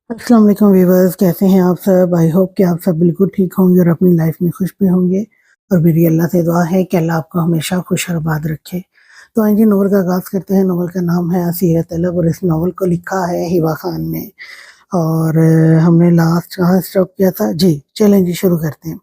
अस्सलाम वालेकुम व्यूवर्स, कैसे हैं आप सब? आई होप कि आप सब बिल्कुल ठीक होंगे और अपनी लाइफ में खुश भी होंगे। और मेरी अल्लाह से दुआ है कि अल्लाह आपको हमेशा खुश और आबाद रखे। तो आइए नॉवल का आगाज़ करते हैं। नॉवल का नाम है असीयत तलब और इस नॉवल को लिखा है हिबा खान ने। और हमने लास्ट कहाँ स्टॉप किया था? जी, चलें जी शुरू करते हैं।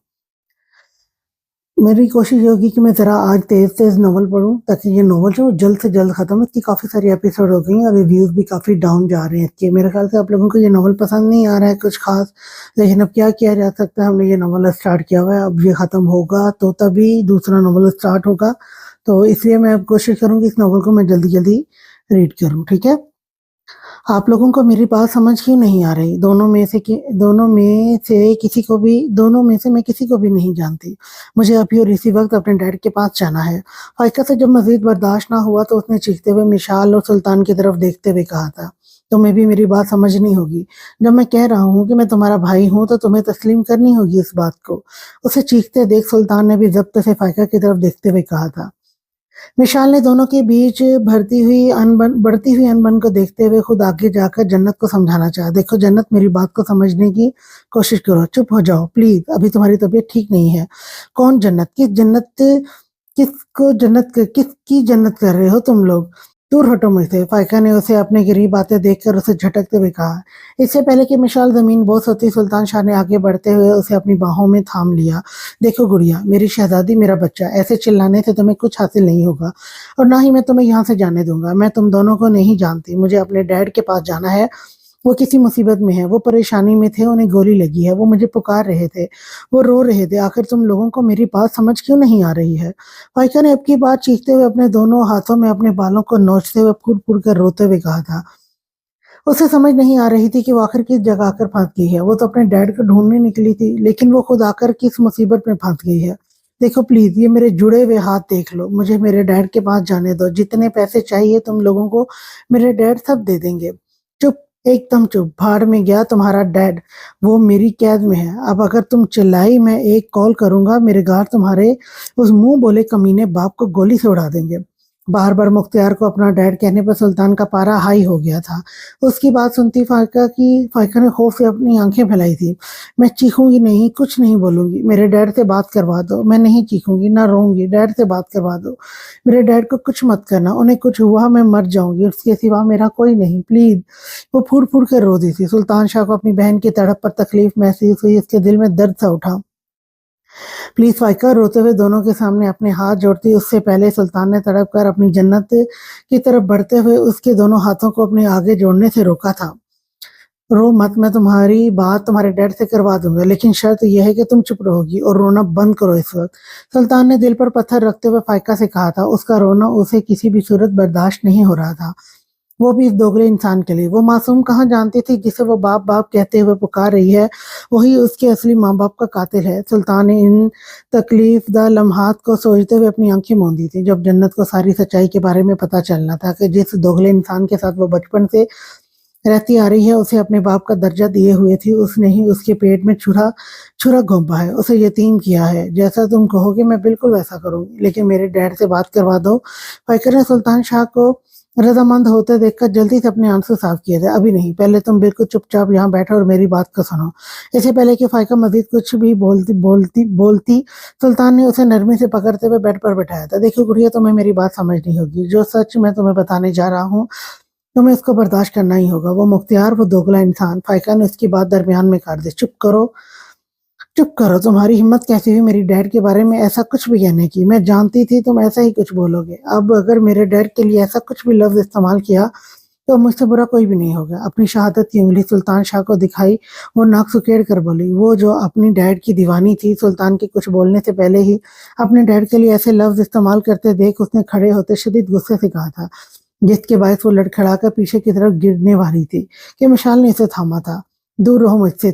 मेरी कोशिश ये होगी कि मैं ज़रा आज तेज़-तेज़ नॉवल पढूँ ताकि ये नॉवल जो जल्द से जल्द ख़त्म हो। इसकी काफ़ी सारी एपिसोड हो गई हैं और रिव्यूज़ भी काफ़ी डाउन जा रहे हैं इसके। मेरे ख़्याल से आप लोगों को ये नॉवल पसंद नहीं आ रहा है कुछ ख़ास, लेकिन अब क्या किया जा सकता है, हमने ये नॉवल स्टार्ट किया हुआ है। अब ये ख़त्म होगा तो तभी दूसरा नॉवल स्टार्ट होगा। तो इसलिए मैं अब कोशिश करूँगी इस नॉवल को मैं जल्दी-जल्दी रीड करूँ, ठीक है? आप लोगों को मेरी बात समझ क्यों नहीं आ रही? दोनों में से मैं किसी को भी नहीं जानती। मुझे अभी और इसी वक़्त अपने डैड के पास जाना है। फ़ाइका से जब मज़ीद बर्दाश्त ना हुआ तो उसने चीखते हुए मिशाल और सुल्तान की तरफ देखते हुए कहा था, तुम्हें भी मेरी बात समझनी होगी। जब मैं कह रहा हूँ कि मैं तुम्हारा भाई हूँ तो तुम्हें तस्लीम करनी होगी इस बात को। उसे चीखते देख सुल्तान ने भी ज़ब्त से फ़ाइका की तरफ देखते हुए कहा था। विशाल ने दोनों के बीच बढ़ती हुई अनबन को देखते हुए खुद आगे जाकर जन्नत को समझाना चाहा। देखो जन्नत, मेरी बात को समझने की कोशिश करो। चुप हो जाओ प्लीज़, अभी तुम्हारी तबीयत ठीक नहीं है। कौन जन्नत? किसकी जन्नत कर रहे हो तुम लोग? दूर हटो मुझसे। फ़ाइका ने उसे अपने करीब आते देखकर उसे झटकते हुए कहा। इससे पहले कि मिशाल ज़मीन बोस होती, सुल्तान शाह ने आगे बढ़ते हुए उसे अपनी बाहों में थाम लिया। देखो गुड़िया, मेरी शहज़ादी, मेरा बच्चा, ऐसे चिल्लाने से तुम्हें कुछ हासिल नहीं होगा और ना ही मैं तुम्हें यहाँ से जाने दूँगा। मैं तुम दोनों को नहीं जानती, मुझे अपने डैड के पास जाना है। वो किसी मुसीबत में है, वो परेशानी में थे, उन्हें गोली लगी है, वो मुझे पुकार रहे थे, वो रो रहे थे। आखिर तुम लोगों को मेरी बात समझ क्यों नहीं आ रही है? फ़ाइका ने अब की बात चीखते हुए अपने दोनों हाथों में अपने बालों को नोचते हुए फूट-फूट कर रोते हुए कहा था। उसे समझ नहीं आ रही थी कि वो आखिर किस जगह आकर फँस गई है। वो तो अपने डैड को ढूँढने निकली थी, लेकिन वो खुद आकर किस मुसीबत में फँस गई है। देखो प्लीज़, ये मेरे जुड़े हुए हाथ देख लो, मुझे मेरे डैड के पास जाने दो। जितने पैसे चाहिए तुम लोगों को मेरे डैड सब दे देंगे। चुप, एकदम चुप, भाड़ में गया तुम्हारा डैड, वो मेरी कैद में है। अब अगर तुम चिल्लाई, मैं एक कॉल करूँगा, मेरे गार्ड तुम्हारे उस मुँह बोले कमीने बाप को गोली से उड़ा देंगे। बार-बार मुख्तियार को अपना डैड कहने पर सुल्तान का पारा हाई हो गया था। उसकी बात सुनती फ़ाइका ने खौफ से अपनी आँखें फैलाई थी। मैं चीखूँगी नहीं, कुछ नहीं बोलूँगी, मेरे डैड से बात करवा दो। मैं नहीं चीखूँगी, ना रोऊँगी, डैड से बात करवा दो। मेरे डैड को कुछ मत करना, उन्हें कुछ हुआ मैं मर जाऊँगी, उसके सिवा मेरा कोई नहीं, प्लीज़। वो फूट-फूट कर रो दी थी। सुल्तान शाह को अपनी बहन की तड़प पर तकलीफ़ महसूस हुई, उसके दिल में दर्द सा उठा। प्लीज़ फ़ाइका, रोते हुए दोनों के सामने अपने हाथ जोड़ती, उससे पहले सुल्तान ने तड़प कर अपनी जन्नत की तरफ बढ़ते हुए उसके दोनों हाथों को अपने आगे जोड़ने से रोका था। रो मत, मैं तुम्हारी बात तुम्हारे डैड से करवा दूँगा, लेकिन शर्त ये है कि तुम चुप रहोगी और रोना बंद करो इस वक़्त। सुल्तान ने दिल पर पत्थर रखते हुए फ़ाइका से कहा था, उसका रोना उसे किसी भी सूरत बर्दाश्त नहीं हो रहा था। वो भी इस दोगले इंसान के लिए। वो मासूम कहाँ जानती थी जिसे वो बाप-बाप कहते हुए पुकार रही है, वही उसके असली माँ-बाप का कातिल है। सुल्तान ने इन तकलीफ़दा लम्हात को सोचते हुए अपनी आँखें मूंदी थी। जब जन्नत को सारी सच्चाई के बारे में पता चलना था कि जिस दोगले इंसान के साथ वो बचपन से रहती आ रही है, उसे अपने बाप का दर्जा दिए हुए थी, उसने ही उसके पेट में छुरा घोंपा है, उसे यतीम किया है। जैसा तुम कहोगे मैं बिल्कुल वैसा करूँगी, लेकिन मेरे डैड से बात करवा दो। फ़ाइका ने सुल्तान शाह को रज़ामंद होते देखकर जल्दी से अपने आंसू साफ किए थे। अभी नहीं, पहले तुम बिल्कुल चुपचाप यहाँ बैठो और मेरी बात को सुनो। इससे पहले कि फ़ाइका मज़ीद कुछ भी बोलती, सुल्तान ने उसे नरमी से पकड़ते हुए बेड पर बिठाया था। देखो गुड़िया, तुम्हें मेरी बात समझनी होगी। जो सच मैं तुम्हें बताने जा रहा हूँ, तुम्हें इसको बर्दाश्त करना ही होगा। वो मुख्तियार, वो दोगला इंसान। फ़ाइका ने उसकी बात दरमियान में काट दी। चुप करो, तुम्हारी हिम्मत कैसी हुई मेरी डैड के बारे में ऐसा कुछ भी कहने की? मैं जानती थी तुम ऐसा ही कुछ बोलोगे। अब अगर मेरे डैड के लिए ऐसा कुछ भी लफ्ज़ इस्तेमाल किया, तो मुझसे बुरा कोई भी नहीं होगा। अपनी शहादत की उँगली सुल्तान शाह को दिखाई, वो नाक सुकेड़ कर बोली। वो जो अपनी डैड की दीवानी थी, सुल्तान के कुछ बोलने से पहले ही अपने डैड के लिए ऐसे लफ्ज़ इस्तेमाल करते देख उसने खड़े होते शदीद गुस्से से कहा था, जिसके बायस वो लड़खड़ाकर पीछे की तरफ गिरने वाली थी कि मिशाल ने इसे थामा था। दूर रहो मुझसे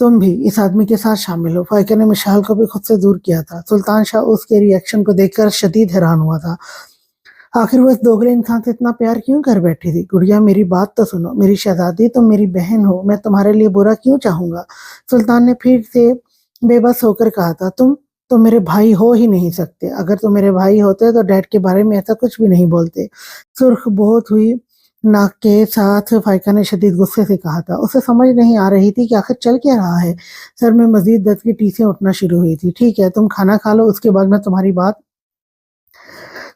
तुम भी इस आदमी के साथ शामिल हो। फ़ाइका ने मिशाल को भी खुद से दूर किया था। सुल्तान शाह उसके रिएक्शन को देखकर शदीद हैरान हुआ था। आखिर वो इस दोगले इंसान से इतना प्यार क्यों कर बैठी थी? गुड़िया, मेरी बात तो सुनो। मेरी शहज़ादी, तुम मेरी बहन हो, मैं तुम्हारे लिए बुरा क्यों चाहूँगा? सुल्तान ने फिर से बेबस होकर कहा था, तुम तो मेरे भाई हो ही नहीं सकते। अगर तुम मेरे भाई होते तो डैड के बारे में ऐसा कुछ भी नहीं बोलते। सुर्ख बहुत हुई नाक के साथ फाइका ने शदीद गुस्से से कहा था। उसे समझ नहीं आ रही थी कि आखिर चल क्या रहा है। सर में मजीद दर्द की टीसें उठना शुरू हुई थी। ठीक है, तुम खाना खा लो, उसके बाद मैं तुम्हारी बात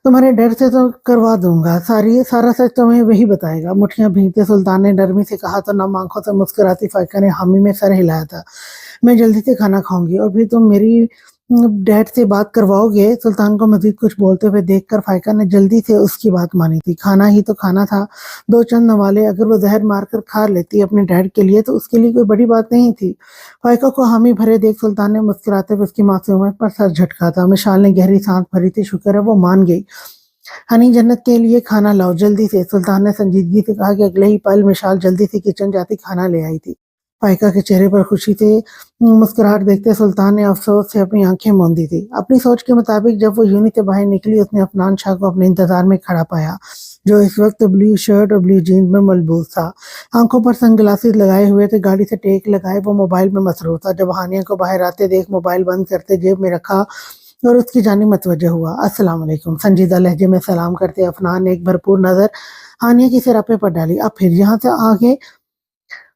तुम्हारे डर से तो करवा दूंगा। सारा सच तुम्हें वही बताएगा। मुठ्ठियां भींचते सुल्तान ने नरमी से कहा तो नम आंखों से मुस्कुराती फाइका ने हामी में सर हिलाया था। मैं जल्दी से खाना खाऊंगी और फिर तुम मेरी डैड से बात करवाओगे। सुल्तान को मजीद कुछ बोलते हुए देखकर फाइका ने जल्दी से उसकी बात मानी थी। खाना ही तो खाना था, दो चंद नवाले, अगर वो जहर मारकर खा लेती अपने डैड के लिए तो उसके लिए कोई बड़ी बात नहीं थी। फाइका को हामी भरे देख सुल्तान ने मुस्कुराते हुए उसकी मासूमियत पर सर झटका था। मिशाल ने गहरी सांस भरी थी। शुक्र है वो मान गई। हनी जन्नत के लिए खाना लाओ जल्दी से। सुल्तान ने संजीदगी से कहा कि अगले ही पल मिशाल जल्दी से किचन जाती खाना ले आई थी। फाइका के चेहरे पर खुशी से मुस्कुराहट देखते सुल्तान ने अफसोस से अपनी आंखें मूंदी थी। अपनी सोच के मुताबिक जब वो यूनी से बाहर निकली उसने अफनान शाह को अपने इंतजार में खड़ा पाया, जो इस वक्त ब्लू शर्ट और ब्लू जीन्स में मलबूस था। आंखों पर सनग्लासेस लगाए हुए थे। गाड़ी से टेक लगाए वो मोबाइल में मसरूफ था। जब हानिया को बाहर आते देख मोबाइल बंद करते जेब में रखा और उसकी जानिब मतवज्जह हुआ। अस्सलाम वालेकुम, संजीदा लहजे में सलाम करते अफनान ने एक भरपूर नजर हानिया की सिरापे पर डाली। अब फिर यहाँ से आगे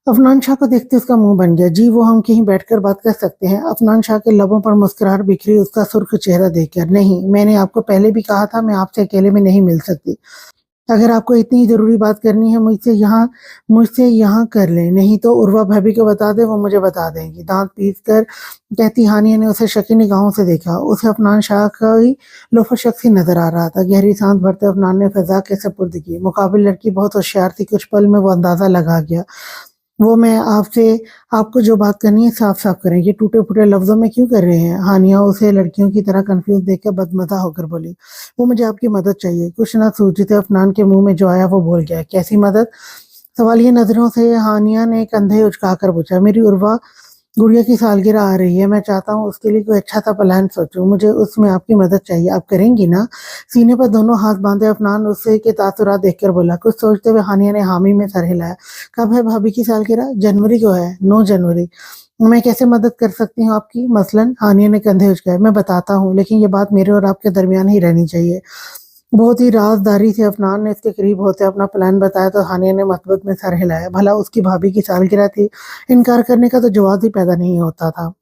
अफनान शाह को देखते उसका मुंह बन गया। जी वो हम कहीं बैठकर बात कर सकते हैं। अफनान शाह के लबों पर मुस्कुराहट बिखरी उसका सुर्ख चेहरा देखकर। नहीं, मैंने आपको पहले भी कहा था मैं आपसे अकेले में नहीं मिल सकती। अगर आपको इतनी जरूरी बात करनी है मुझसे यहाँ कर ले, नहीं तो उर्वा भाभी को बता दे, वो मुझे बता देंगी। दांत पीस कर कहती हानिया ने उसे शकी निगाहों से देखा। उसे अफनान शाह का ही लोफर शख्स ही नजर आ रहा था। गहरी सांस भरते अफनान ने फिजा के सपुर्द की। मुकाबिल लड़की बहुत होशियार थी। कुछ पल में वो अंदाजा लगा गया। वो मैं आपसे आपको जो बात करनी है साफ साफ करें। ये टूटे फूटे लफ्जों में क्यों कर रहे हैं? हानिया उसे लड़कियों की तरह कंफ्यूज देखकर बदमजा होकर बोली। वो मुझे आपकी मदद चाहिए। कुछ ना सोचते अफनान के मुंह में जो आया वो बोल गया। कैसी मदद? सवालिया नजरों से हानिया ने कंधे उचकाकर पूछा। मेरी उर्वा गुड़िया की सालगिरह आ रही है। मैं चाहता हूँ उसके लिए कोई अच्छा सा प्लान सोचूं। मुझे उसमें आपकी मदद चाहिए। आप करेंगी ना? सीने पर दोनों हाथ बांधे अफनान उससे के तासुरात देखकर बोला। कुछ सोचते हुए हानिया ने हामी में सर हिलाया। कब है भाभी की सालगिरह? जनवरी को है, 9 जनवरी। मैं कैसे मदद कर सकती हूँ आपकी? मसलन हानिया ने कंधे उचकाए। मैं बताता हूँ, लेकिन ये बात मेरे और आपके दरमियान ही रहनी चाहिए। बहुत ही राजदारी से अफनान ने इसके करीब होते अपना प्लान बताया तो हानिया ने मसबत में सर हिलाया। भला उसकी भाभी की सालगिरह थी, इनकार करने का तो जवाब ही पैदा नहीं होता था।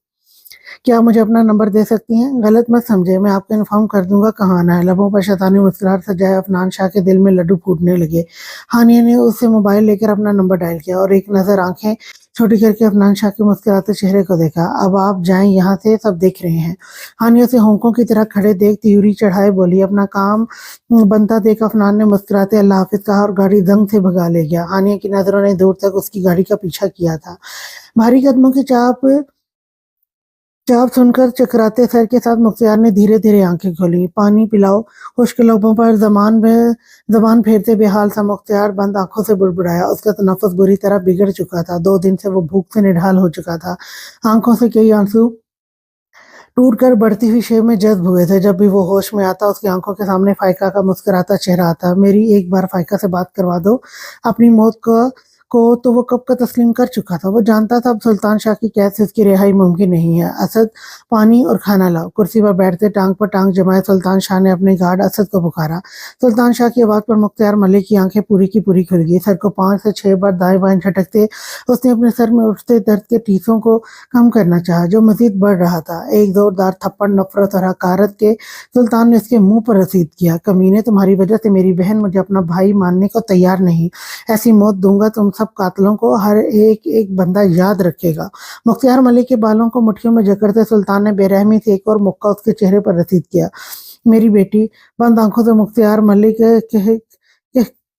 क्या मुझे अपना नंबर दे सकती हैं? गलत मत समझे, मैं आपको इन्फॉर्म कर दूंगा कहाँ आना है। लबों पर शैतानी मुस्कुराहट सजाए अफनान शाह के दिल में लड्डू फूटने लगे। हानिया ने उससे मोबाइल लेकर अपना नंबर डायल किया और एक नजर आंखें छोटी करके अफनान शाह के मुस्कुराते चेहरे को देखा। अब आप जाएं यहाँ से, सब देख रहे हैं। हानिया से होंकों की तरह खड़े देख त्यूरी चढ़ाए बोली। अपना काम बनता देख अफनान ने मुस्कुराते अल्लाह हाफिज कहा और गाड़ी जंग से भगा ले गया। हानिया की नजरों ने दूर तक उसकी गाड़ी का पीछा किया था। भारी कदमों की चाप चाप सुनकर चकराते सर के साथ मुख्तियार ने धीरे धीरे आंखें खोली। पानी पिलाओ। खुश्क लबों पर जबान फेरते बेहाल सा मुख्तियार बंद आंखों से बुड़बुड़ाया। उसका तनफ्फुस बुरी तरह बिगड़ चुका था। 2 दिन से वो भूख से निढाल हो चुका था। आंखों से कई आंसू टूट कर बढ़ती हुई शेव में जज्ब हुए थे। जब भी वो होश में आता उसकी आंखों के सामने फाइका का मुस्कुराता चेहरा आता। मेरी एक बार फाइका से बात करवा दो। अपनी मौत को तो वो कब का तस्लीम कर चुका था। वो जानता था अब सुल्तान शाह की कैद से उसकी रिहाई मुमकिन नहीं है। असद, पानी और खाना लाओ। कुर्सी पर बैठते टांग पर टांग जमाए सुल्तान शाह ने अपने गार्ड असद को पुकारा। सुल्तान शाह की आवाज पर मुख्तियार मलिक की आंखें पूरी की पूरी खुल गई। सर को 5 से 6 बार दाएं बाएं झटकते उसने अपने सर में उठते दर्द के टीसों को कम करना चाहा, जो मजीद बढ़ रहा था। एक जोरदार थप्पड़ नफरत और हकारत के सुल्तान ने उसके मुंह पर रसीद किया। कमीने, तुम्हारी वजह से मेरी बहन मुझे अपना भाई मानने को तैयार नहीं। ऐसी मौत दूंगा तुम सब कातलों को, हर एक एक बंदा याद रखेगा। मुख्तियार मलिक के बालों को मुट्ठियों में जकड़ते सुल्तान ने बेरहमी से एक और मुक्का उसके चेहरे पर रसीद किया। मेरी बेटी। बंद आंखों से मुख्तियार मलिक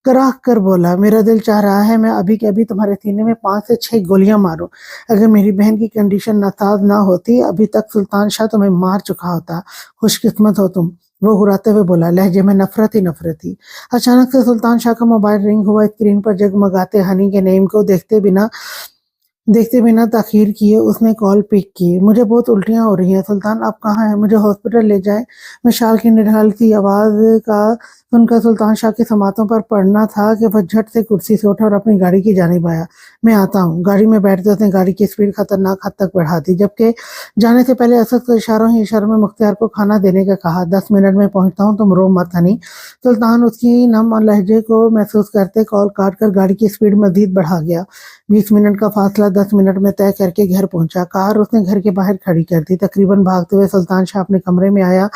कराह कर बोला। मेरा दिल चाह रहा है मैं अभी के अभी तुम्हारे सीने में 5 से 6 गोलियां मारूं। अगर मेरी बहन की कंडीशन नासाज ना होती अभी तक सुल्तान शाह तुम्हें मार चुका होता। खुशकिस्मत हो तुम, वो हुराते हुए बोला। लहजे में नफरत ही नफरत थी। अचानक से सुल्तान शाह का मोबाइल रिंग हुआ। स्क्रीन पर जगमगाते हनी के नेम को देखते बिना ताखीर किए उसने कॉल पिक की। मुझे बहुत उल्टियां हो रही हैं सुल्तान, आप कहाँ हैं? मुझे हॉस्पिटल ले जाएं। मिशाल की निढाल सी आवाज का सुनकर सुल्तान शाह की समातों पर पड़ना था कि वह झट से कुर्सी से उठा और अपनी गाड़ी की जानिब आया। मैं आता हूँ। गाड़ी में बैठते उसने गाड़ी की स्पीड खतरनाक हद तक बढ़ा दी, जबकि जाने से पहले असद को इशारों में मुख्तियार को खाना देने का कहा। 10 मिनट में पहुंचता हूँ, तुम रो मत हनी। सुल्तान उसकी नम लहजे को महसूस करते कॉल काट कर गाड़ी की स्पीड मजीद बढ़ा गया। 20 मिनट का फासला 10 मिनट में तय करके घर पहुंचा। कार उसने घर के बाहर खड़ी कर दी। तकरीबन भागते हुए सुल्तान शाह अपने कमरे में आया।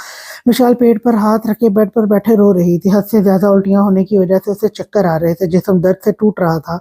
विशाल पेट पर हाथ रखे बेड पर बैठे रो रही थी। हद से ज्यादा उल्टियां होने की वजह से उसे चक्कर आ रहे थे, जिस्म दर्द से टूट रहा था।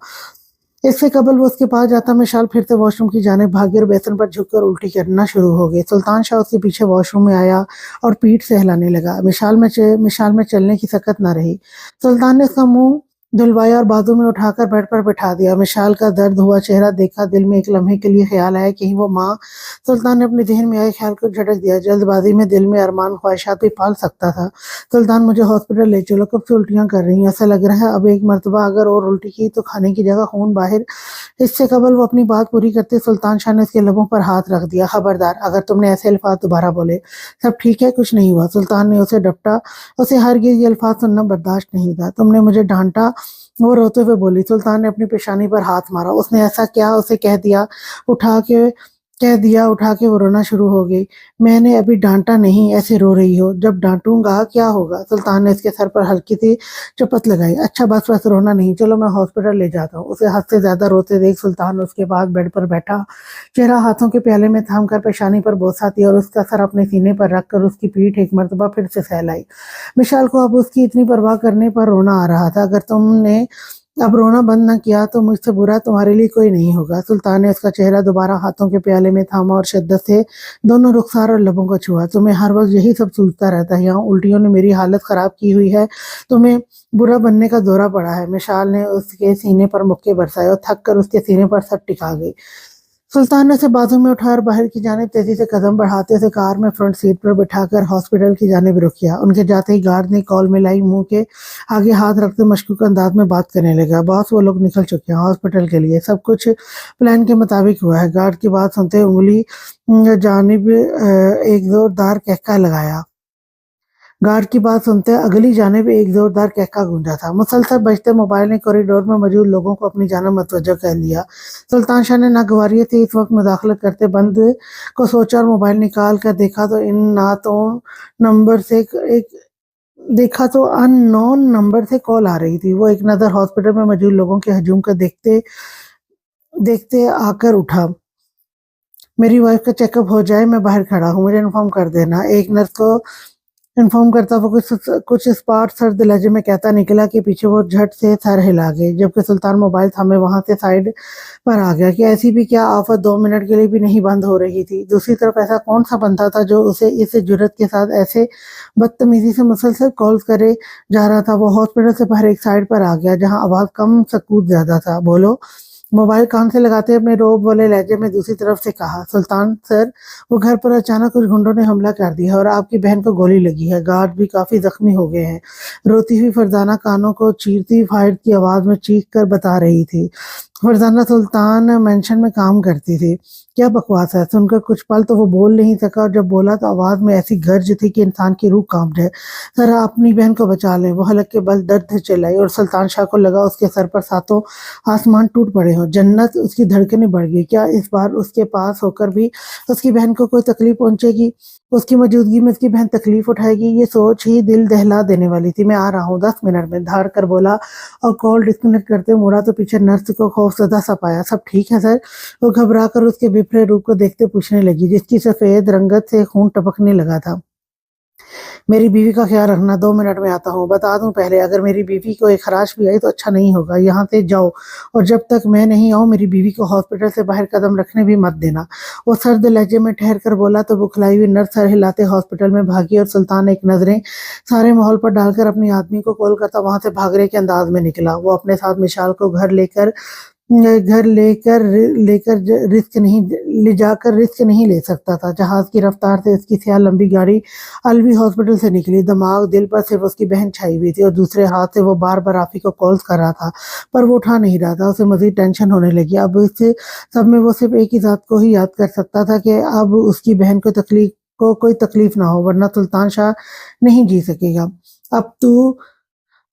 इससे कबल वो उसके पास जाता, मिशाल फिर से वॉशरूम की जाने भागी और बेसन पर झुककर उल्टी करना शुरू हो गई। सुल्तान शाह उसके पीछे वॉशरूम में आया और पीठ से हिलाने लगा। मिशाल में चलने की सकत न रही। सुल्तान ने उसका मुंह धुलवाया और बाजू में उठाकर बेड पर बिठा दिया। मिशाल का दर्द हुआ चेहरा देखा, दिल में एक लम्हे के लिए ख्याल आया कहीं वो माँ। सुल्तान ने अपने जहन में आए ख्याल को झटक दिया। जल्दबाजी में दिल में अरमान ख्वाहिशात भी पाल सकता था। सुल्तान, मुझे हॉस्पिटल ले चलो, कब से उल्टियां कर रही हैं, ऐसा लग रहा है अब एक मरतबा अगर और उल्टी की तो खाने की जगह खून बाहर। इससे कबल वो अपनी बात पूरी करते सुल्तान शाह ने उसके लबों पर हाथ रख दिया। खबरदार, अगर तुमने ऐसे अल्फाज दोबारा बोले। सब ठीक है, कुछ नहीं हुआ। सुल्तान ने उसे डपटा। उसे हरगिज ये अल्फाज सुनना बर्दाश्त नहीं था। तुमने मुझे डांटा, वो रोते हुए बोली। सुल्तान ने अपनी पेशानी पर हाथ मारा। उसने ऐसा क्या उसे उठा के वो रोना शुरू हो गई। मैंने अभी डांटा नहीं, ऐसे रो रही हो। जब डांटूंगा क्या होगा? सुल्तान ने इसके सर पर हल्की सी चपत लगाई। अच्छा बस बस, रोना नहीं, चलो मैं हॉस्पिटल ले जाता हूँ। उसे हद से ज्यादा रोते देख सुल्तान उसके पास बेड पर बैठा, चेहरा हाथों के प्याले में थाम कर पेशानी पर बोसा दिया और उसका सर अपने सीने पर रखकर उसकी पीठ एक मर्तबा फिर से सहलाई। विशाल को अब उसकी इतनी परवाह करने पर रोना आ रहा था। अगर तुमने अब रोना बंद न किया तो मुझसे बुरा तुम्हारे लिए कोई नहीं होगा। सुल्तान ने उसका चेहरा दोबारा हाथों के प्याले में थामा और शिद्दत से दोनों रुखसार और लबों को छुआ। तुम्हें हर वक्त यही सब सूझता रहता है। यहाँ उल्टियों ने मेरी हालत खराब की हुई है, तुम्हें बुरा बनने का दौरा पड़ा है। मिशाल ने उसके सीने पर मुक्के बरसाए और थक कर उसके सीने पर सर टिका गई। सुल्तान ने उसे बाजू में उठाया और बाहर की जानिब तेजी से कदम बढ़ाते उसे कार में फ्रंट सीट पर बिठाकर हॉस्पिटल की जानिब रुक किया। उनके जाते ही गार्ड ने कॉल में लाई मुंह के आगे हाथ रखते मशकूक अंदाज में बात करने लगा। बॉस, वो लोग निकल चुके हैं हॉस्पिटल के लिए, सब कुछ प्लान के मुताबिक हुआ है। गार्ड की बात सुनते उंगली जानिब एक जोरदार कहका लगाया। गार्ड की बात सुनते अगली जानिब एक जोरदार कहका गूंजा था। मुसलसल बजते मोबाइल ने कॉरिडोर में मौजूद लोगों को अपनी जानिब मतवज्जो कर लिया। सुल्तान शाह ने नागवारियत से इस वक्त मुदाखलत करते बंद को सोचा और मोबाइल निकाल कर देखा तो अननोन नंबर से कॉल आ रही थी। वो एक नजर हॉस्पिटल में मौजूद लोगों के हजूम को देखते देखते आकर उठा। मेरी वाइफ का चेकअप हो जाए, मैं बाहर खड़ा हूँ, मुझे इन्फॉर्म कर देना। एक नर्स को इन्फॉर्म करता वो कुछ स्पार्ट सर्द लहजे में कहता निकला कि पीछे वो झट से सर हिला गए, जबकि सुल्तान मोबाइल थामे वहां से साइड पर आ गया कि ऐसी भी क्या आफत 2 मिनट के लिए भी नहीं बंद हो रही थी। दूसरी तरफ ऐसा कौन सा बंदा था जो उसे इस जुर्रत के साथ ऐसे बदतमीजी से मुसलसल कॉल्स करे जा रहा था। वो हॉस्पिटल से बाहर एक साइड पर आ गया जहाँ आवाज कम, सकूत ज्यादा था। बोलो। मोबाइल कान से लगाते अपने रोब वाले लहजे में दूसरी तरफ से कहा। सुल्तान सर, वो घर पर अचानक कुछ गुंडों ने हमला कर दिया और आपकी बहन को गोली लगी है। गार्ड भी काफी जख्मी हो गए हैं। रोती हुई फरजाना कानों को चीरती फायर की आवाज में चीख कर बता रही थी। फरजाना सुल्तान मेंशन में काम करती थी। क्या बकवास है? सुनकर कुछ पल तो वो बोल नहीं सका और जब बोला तो आवाज में ऐसी गर्ज थी कि इंसान की रूह कांप जाए। सर, अपनी बहन को बचा लें। वो हलक के बल दर्द से चिल्लाई और सुल्तान शाह को लगा उसके सर पर सातों आसमान टूट पड़े हों। जन्नत, उसकी धड़कनें बढ़ गई। क्या इस बार उसके पास होकर भी उसकी बहन को कोई तकलीफ पहुंचेगी? उसकी मौजूदगी में उसकी बहन तकलीफ उठाएगी? ये सोच ही दिल दहला देने वाली थी। मैं आ रहा हूँ 10 मिनट में, धाड़ कर बोला और कॉल डिस्कनेक्ट करते मुड़ा तो पीछे नर्स को खौफजदा सा पाया। सब ठीक है सर? वो घबरा कर उसके बिफरे रूप को देखते पूछने लगी, जिसकी सफेद रंगत से खून टपकने लगा था। मेरी बीवी का ख्याल रखना, 2 मिनट में आता हूँ। बता दूं पहले, अगर मेरी बीवी को एक खराश भी आई तो अच्छा नहीं होगा। यहाँ से जाओ और जब तक मैं नहीं आऊँ मेरी बीवी को हॉस्पिटल से बाहर कदम रखने भी मत देना। वो सर्द लहजे में ठहर कर बोला तो बुखलाई हुई नर्स सर हिलाते हॉस्पिटल में भागी और सुल्तान एक नजरें सारे माहौल पर डालकर अपने आदमी को कॉल करता वहां से भागने के अंदाज में निकला। वो अपने साथ मिशाल को घर लेकर लेकर रिस्क नहीं ले जाकर रिस्क नहीं ले सकता था। जहाज की रफ्तार से उसकी स्याह लंबी गाड़ी अलवी हॉस्पिटल से निकली। दिमाग दिल पर सिर्फ उसकी बहन छाई हुई थी और दूसरे हाथ से वो बार बार आफी को कॉल्स कर रहा था, पर वो उठा नहीं रहा था। उसे मजीद टेंशन होने लगी। अब इस सब में वो सिर्फ एक ही बात को ही याद कर सकता था कि अब उसकी बहन को कोई तकलीफ ना हो, वरना सुल्तान शाह नहीं जी सकेगा। अब तू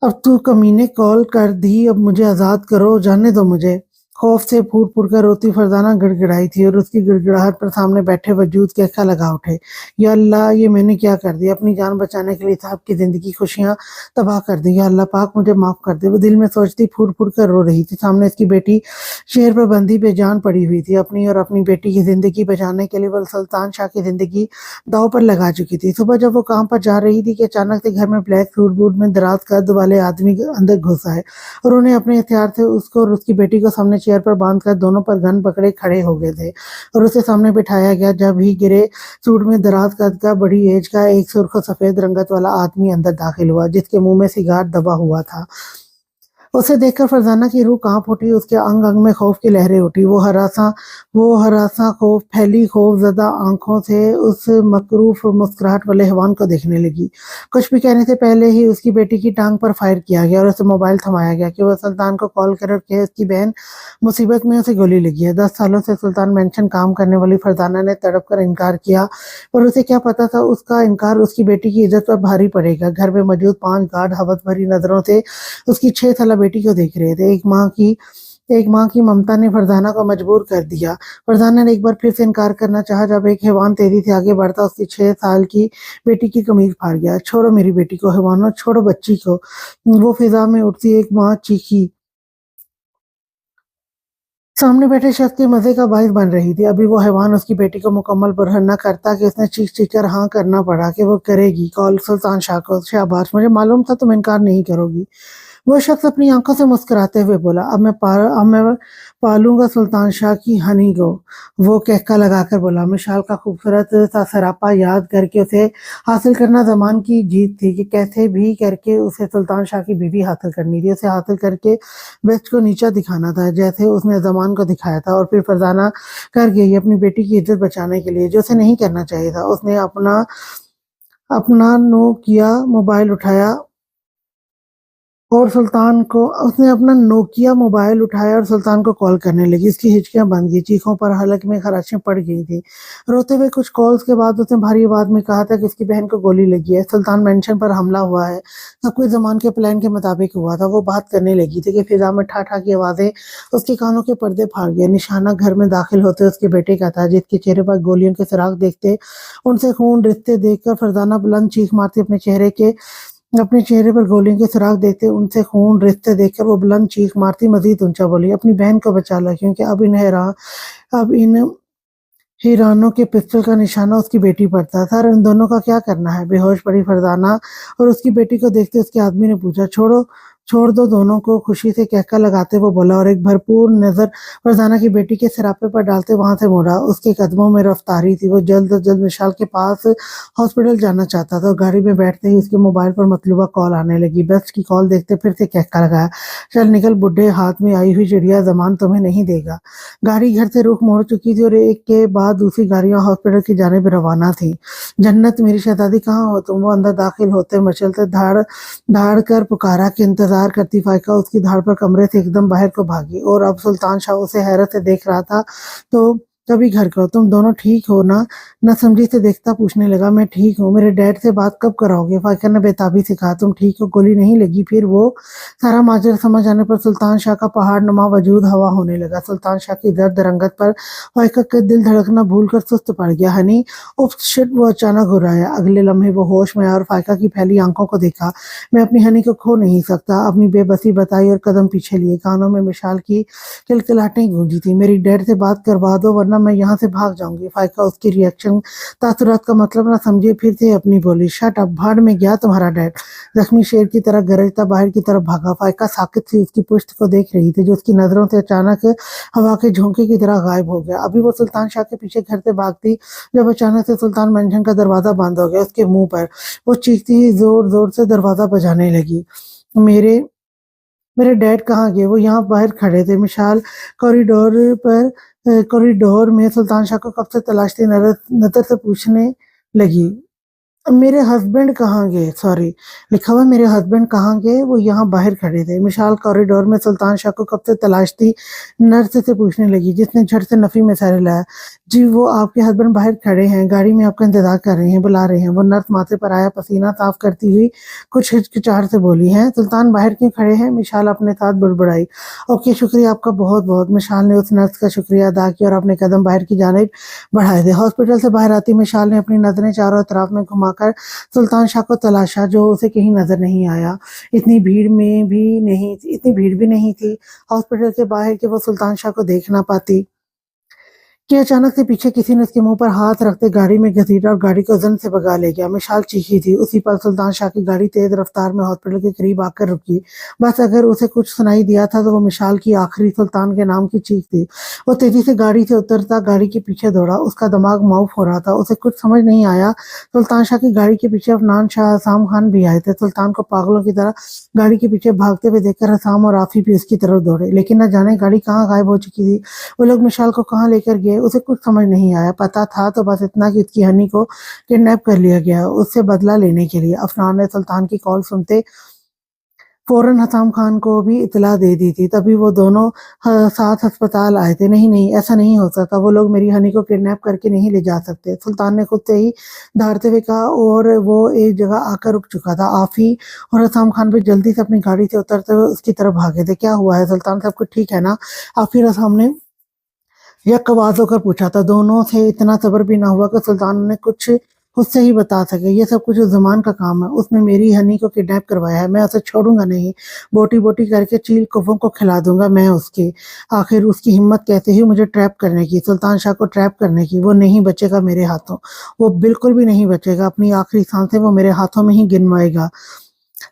अब तू कमीने कॉल कर दी, अब मुझे आज़ाद करो, जाने दो मुझे। खौफ से फूट फूट कर रोती फरजाना गिड़गिड़ाई थी और उसकी गिड़गिड़ाहट पर सामने बैठे वजूद कहका लगा उठे, या अल्लाह ये मैंने क्या कर दिया, अपनी जान बचाने के लिए साहब की ज़िंदगी खुशियाँ तबाह कर दी, या अल्लाह पाक मुझे माफ़ कर दे। वो दिल में सोचती फूट फूट कर रो रही थी। सामने उसकी बेटी शेर पर बंदी बेजान पड़ी हुई थी। अपनी और अपनी बेटी की ज़िंदगी बचाने के लिए वो सुल्तान शाह की ज़िंदगी दांव पर लगा चुकी थी। सुबह जब वो काम पर जा रही थी कि अचानक से घर में ब्लैक सूट बूट में दराज कद वाले आदमी अंदर घुस आए और उन्हें अपने हथियार से उसको और उसकी बेटी को सामने चेयर पर बांधकर दोनों पर गन पकड़े खड़े हो गए थे और उसे सामने बिठाया गया। जब ही गिरे सूट में दराज कद का बड़ी एज का एक सुर्ख सफेद रंगत वाला आदमी अंदर दाखिल हुआ, जिसके मुंह में सिगार दबा हुआ था। उसे देखकर फरजाना की रूह कांप उठी, उसके अंग अंग में खौफ की लहरें उठी। वो हरासा खौफ फैली खौफजदा आंखों से उस मकरूफ और मुस्कुराहट वाले हैवान को देखने लगी। कुछ भी कहने से पहले ही उसकी बेटी की टांग पर फायर किया गया और उसे मोबाइल थमाया गया कि वह सुल्तान को कॉल करे और कहे उसकी बहन मुसीबत में उसे गोली लगी है। 10 सालों से सुल्तान मेंशन काम करने वाली फरजाना ने तड़प कर इनकार किया, पर उसे क्या पता था उसका इनकार उसकी बेटी की इज्जत पर भारी पड़ेगा। घर में मौजूद 5 गार्ड हवस भरी नजरों से उसकी 6 साला बेटी को देख रहे थे। एक माँ की ममता ने फरजाना को मजबूर कर दिया। फरजाना ने एक बार फिर से इनकार करना चाहा, जब एक हैवान तेजी से आगे बढ़ता उसकी 6 साल की बेटी की कमीज फाड़ गया। छोड़ो मेरी बेटी को हैवानों, छोड़ो बच्ची को। वो फिजा में उठती एक माँ चीखी, सामने बैठे शख्स के मजे का बाइस बन रही थी। अभी वो हैवान उसकी बेटी को मुकम्मल बरहन न करता कि उसने चीख चीख कर हाँ करना पड़ा कि वो करेगी कॉल सुल्तान शाह को। शाबाश, मुझे मालूम था तुम इनकार नहीं करोगी। वो शख्स अपनी आंखों से मुस्कुराते हुए बोला, अब मैं पालूंगा सुल्तान शाह की हनी को। वो कहका लगाकर बोला। मिसाल का खूबसूरत सा सरापा याद करके उसे हासिल करना जमान की जीत थी कि कैसे भी करके उसे सुल्तान शाह की बीवी हासिल करनी थी। उसे हासिल करके वेस्ट को नीचा दिखाना था, जैसे उसने जमान को दिखाया था। और फिर फरजाना कर गई अपनी बेटी की इज्जत बचाने के लिए, जो उसे नहीं करना चाहिए था। उसने अपना नोकिया मोबाइल उठाया और सुल्तान को कॉल करने लगी। उसकी हिचकियां बंद गई, चीखों पर हलक में खराशें पड़ गई थी। रोते हुए कुछ कॉल्स के बाद उसने भारी आवाज में कहा था कि उसकी बहन को गोली लगी है, सुल्तान मेंशन पर हमला हुआ है। सब कुछ जमान के प्लान के मुताबिक हुआ था। वो बात करने लगी थी कि फिजा में ठा ठा की आवाजें उसके कानों के पर्दे फाड़ गए। निशाना घर में दाखिल होते उसके बेटे का था, जिसके चेहरे पर गोलियों के सुराग देखते उनसे खून रिश्ते देखकर फरजाना बुलंद चीख मारती अपने चेहरे पर गोलियों के सुराग देखते उनसे खून रिश्ते देखकर वो बुलंद चीख मारती मजीद ऊंचा बोली, अपनी बहन को बचा ला, क्योंकि अब इन हीरानों के पिस्टल का निशाना उसकी बेटी पर था। सर, इन दोनों का क्या करना है? बेहोश पड़ी फरजाना और उसकी बेटी को देखते उसके आदमी ने पूछा। छोड़ दो दोनों को, खुशी से कहका लगाते वो बोला और एक भरपूर नजर फरजाना की बेटी के सिरापे पर डालते वहां से मुड़ा। उसके कदमों में रफ्तारी थी। वो जल्द अज जल्द विशाल के पास हॉस्पिटल जाना चाहता था। गाड़ी में बैठते ही उसके मोबाइल पर मतलूबा कॉल आने लगी। बेस्ट की कॉल देखते फिर से कहका लगाया, चल निकल बुड्ढे, हाथ में आई हुई चिड़िया जमान तुम्हें नहीं देगा। गाड़ी घर से रुख मोड़ चुकी थी और एक के बाद दूसरी गाड़ियां हॉस्पिटल की जानिब रवाना थी। जन्नत मेरी शहजादी, कहाँ हो तुम? वो अंदर दाखिल होते मचलते धाड़ धाड़ कर पुकारा कि इंतजार करती फाइका उसकी धाड़ पर कमरे से एकदम बाहर को भागी। और अब सुल्तान शाह उसे हैरत से देख रहा था। तो तभी घर को, तुम दोनों ठीक हो ना? न समझी से देखता पूछने लगा। मैं ठीक हूँ। मेरे डैड से बात कब कराओगे? फाइका ने बेताबी से कहा। तुम ठीक हो? गोली नहीं लगी? फिर वो सारा माजरा समझ आने पर सुल्तान शाह का पहाड़ नुमा वजूद हवा होने लगा। सुल्तान शाह की दर्द रंगत पर फाइका का दिल धड़कना भूल कर सुस्त पड़ गया। हनी, उफ शिट, वो अचानक घुराया। अगले लम्हे वो होश में आया और फाइका की फैली आंखों को देखा। मैं अपनी हनी को खो नहीं सकता, अपनी बेबसी बताई और कदम पीछे लिए। कानों में मिशाल की किलकिलाहटें गूंजी थी। मेरी डैड से बात करवा दो वरना मैं यहाँ से भाग जाऊंगी। फाइका उसकी रिएक्शन तासुरात का मतलब ना समझे, फिर से अपनी बोली। शट अप, भाड़ में गया तुम्हारा डैड। जख्मी शेर की तरह गरजता बाहर की तरफ भागा। फाइका साकित सी उसकी पुश्त को देख रही थी, जो उसकी नजरों से अचानक हवा के झोंके की तरह गायब हो गया। अभी वो सुल्तान शाह के पीछे घर से भागती जब अचानक से सुल्तान मेंशन का दरवाजा बंद हो गया उसके मुंह पर। वो चीखती ही जोर जोर से दरवाजा बजाने लगी। मेरे मेरे डैड कहाँ गए? वो यहाँ बाहर खड़े थे। मिशाल कॉरिडोर में सुल्तान शाह को कब से तलाशती नजर से पूछने लगी। मेरे हस्बैंड कहाँ गए? सॉरी, लिखा हुआ मेरे हस्बैंड कहाँ गए? वो यहाँ बाहर खड़े थे। मिशाल कॉरिडोर में सुल्तान शाह को कब से तलाशती नर्स से पूछने लगी, जिसने झट से नफी में सर हिलाया। जी, वो आपके हस्बैंड बाहर खड़े हैं, गाड़ी में आपका इंतज़ार कर रहे हैं, बुला रहे हैं। वो नर्स माथे पर आया पसीना साफ करती हुई कुछ हिचकिचाहट से बोली, हैं सुल्तान बाहर क्यों खड़े हैं? मिशाल अपने साथ बुड़बुड़ाई। ओके, शुक्रिया आपका बहुत-बहुत। मिशाल ने उस नर्स का शुक्रिया अदा किया और अपने कदम बाहर की जानिब बढ़ाए थे। हॉस्पिटल से बाहर आती मिशाल ने अपनी नज़रें चारों तरफ में घुमाकर सुल्तान शाह को तलाशा, जो उसे कहीं नज़र नहीं आया। इतनी भीड़ भी नहीं थी हॉस्पिटल के बाहर कि वो सुल्तान शाह को देख ना पाती कि अचानक से पीछे किसी ने उसके मुंह पर हाथ रखते गाड़ी में घसीटा और गाड़ी को जन से भगा ले गया। मिशाल चीखी थी। उसी पल सुल्तान शाह की गाड़ी तेज रफ्तार में हॉस्पिटल के करीब आकर रुकी। बस अगर उसे कुछ सुनाई दिया था तो वो मिशाल की आखिरी सुल्तान के नाम की चीख थी। वो तेजी से गाड़ी से उतरता गाड़ी के पीछे दौड़ा। उसका दिमाग माउफ हो रहा था। उसे कुछ समझ नहीं आया। सुल्तान शाह की गाड़ी के पीछे अफनान शाह, हसाम खान भी आए थे। सुल्तान को पागलों की तरह गाड़ी के पीछे भागते हुए देखकर हसाम और आफी भी उसकी तरफ दौड़े, लेकिन न जाने गाड़ी कहाँ गायब हो चुकी थी। वो लोग मिशाल को कहाँ लेकर गए उसे कुछ समझ नहीं आया। पता था तो बस इतना कि उसकी हनी को किडनैप कर लिया गया, उससे बदला लेने के लिए। अफनान ने सुल्तान की कॉल सुनते फौरन हसाम खान को भी इतला दे दी थी। तभी वो दोनों साथ अस्पताल आए थे। नहीं नहीं, ऐसा नहीं हो सकता। वो लोग मेरी हनी को किडनैप करके नहीं ले जा सकते, सुल्तान ने खुद से ही धारते हुए कहा, और वो एक जगह आकर रुक चुका था। आफी और हसाम खान भी जल्दी से अपनी गाड़ी से उतरते हुए उसकी तरफ भागे थे। क्या हुआ है सुल्तान, सब कुछ ठीक है ना? आफी और हसाम ने यक आवाज होकर पूछा था। दोनों से इतना सब्र भी ना हुआ कि सुल्तान ने कुछ खुद से ही बता सके। ये सब कुछ उस जमान का काम है। उसने मेरी हनी को किडनैप करवाया है। मैं उसे छोड़ूंगा नहीं। बोटी बोटी करके चील कौवों को खिला दूंगा मैं उसके। आखिर उसकी हिम्मत कैसे हुई मुझे ट्रैप करने की, सुल्तान शाह को ट्रैप करने की। वो नहीं बचेगा मेरे हाथों। वो बिल्कुल भी नहीं बचेगा। अपनी आखिरी सांसें वो मेरे हाथों में ही गिनवाएगा।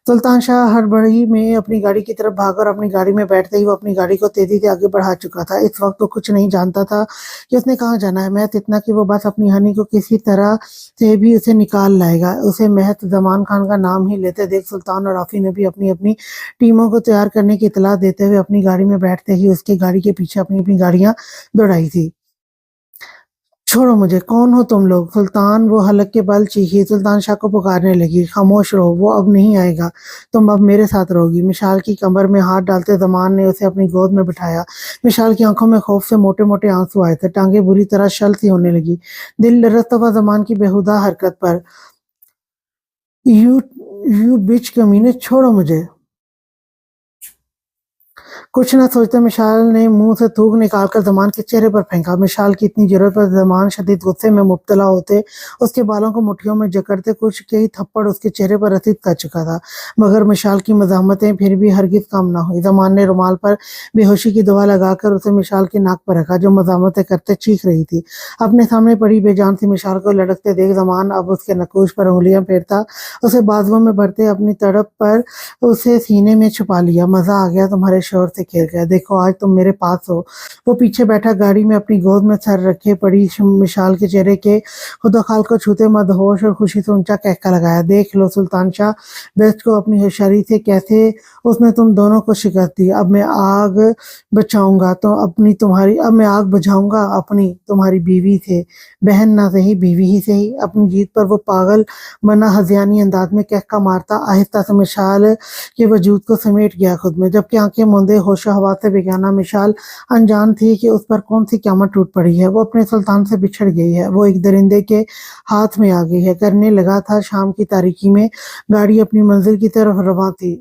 सुल्तान शाह हड़बड़ी में अपनी गाड़ी की तरफ भागा और अपनी गाड़ी में बैठते ही वो अपनी गाड़ी को तेजी से आगे बढ़ा चुका था। इस वक्त वो कुछ नहीं जानता था कि उसने कहाँ जाना है। महज इतना कि वो बस अपनी हनी को किसी तरह से भी उसे निकाल लाएगा। उसे महज जमान खान का नाम ही लेते देख सुल्तान और आफी ने भी अपनी अपनी टीमों को तैयार करने की इतला देते हुए अपनी गाड़ी में बैठते ही उसकी गाड़ी के पीछे अपनी अपनी गाड़ियां दौड़ाई थी। छोड़ो मुझे, कौन हो तुम लोग? सुल्तान वो हलक के बल चीखी। सुल्तान शाह को पुकारने लगी, खामोश रहो, वो अब नहीं आएगा। तुम अब मेरे साथ रहोगी। मिशाल की कमर में हाथ डालते जमान ने उसे अपनी गोद में बिठाया। मिशाल की आंखों में खौफ से मोटे मोटे आंसू आए थे। टांगे बुरी तरह शल सी होने लगी। दिल लरसता हुआ जमान की बेहुदा हरकत पर। यू यू बिच कमीने, छोड़ो मुझे। कुछ न सोचते मिशाल ने मुंह से थूक निकालकर जमान के चेहरे पर फेंका। मिशाल की इतनी जरूरत पर जमान शदीद गुस्से में मुब्तला होते उसके बालों को मुट्ठियों में जकड़ते कुछ कई थप्पड़ उसके चेहरे पर रसीद कर चुका था, मगर मिशाल की मज़ाहमतें फिर भी हरगिज कम न हुई। जमान ने रुमाल पर बेहोशी की दवा लगाकर उसे मिशाल की नाक पर रखा, जो मज़ाहमतें करते चीख रही थी। अपने सामने पड़ी बेजान सी मिशाल को लड़कते देख जमान अब उसके नकूश पर उंगलियां फेरता उसे बाजुओं में भरते अपनी तड़प पर उसे सीने में छुपा लिया। मजा आ गया तुम्हारे शोर से खेल गया। देखो आज तुम मेरे पास हो। वो पीछे बैठा गाड़ी में अपनी गोद में सर रखे पड़ी मिशाल के चेहरे के खुदाखाल को छूते मदहोश और खुशी से ऊंचा कहका लगाया। देख लो सुल्तान शाह बेस्ट को अपनी होशियारी से कैसे उसने तुम दोनों को शिकस्त दी। अब मैं आग बचाऊंगा तो अपनी तुम्हारी अब मैं आग बुझाऊंगा अपनी तुम्हारी बीवी से। बहन ना सही बीवी ही सही। अपनी जीत पर वो पागल बना हजियानी अंदाज में कहका मारता आहिस्ता से मिशाल के वजूद को समेट गया खुद में, जबकि आंखें मूंदे होशो हवा से बेगाना मिशाल अनजान थी कि उस पर कौन सी क़यामत टूट पड़ी है। वो अपने सुल्तान से बिछड़ गई है। वो एक दरिंदे के हाथ में आ गई है। करने लगा था शाम की तारीकी में गाड़ी अपनी मंजिल की तरफ रवां थी।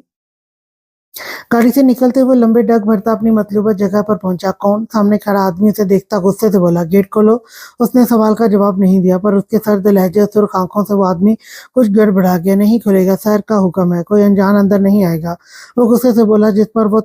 गाड़ी से निकलते हुए लंबे डग भरता अपनी मतलूबा जगह पर पहुंचा। कौन? सामने खड़ा आदमी उसे देखता गुस्से से बोला, गेट खोलो। उसने सवाल का जवाब नहीं दिया, पर उसके सर्द लहजे और सुर्ख आंखों से वो आदमी कुछ गड़बड़ा गया। नहीं खुलेगा, सर का हुक्म है, कोई अनजान अंदर नहीं आएगा, वो गुस्से से बोला, जिस पर वो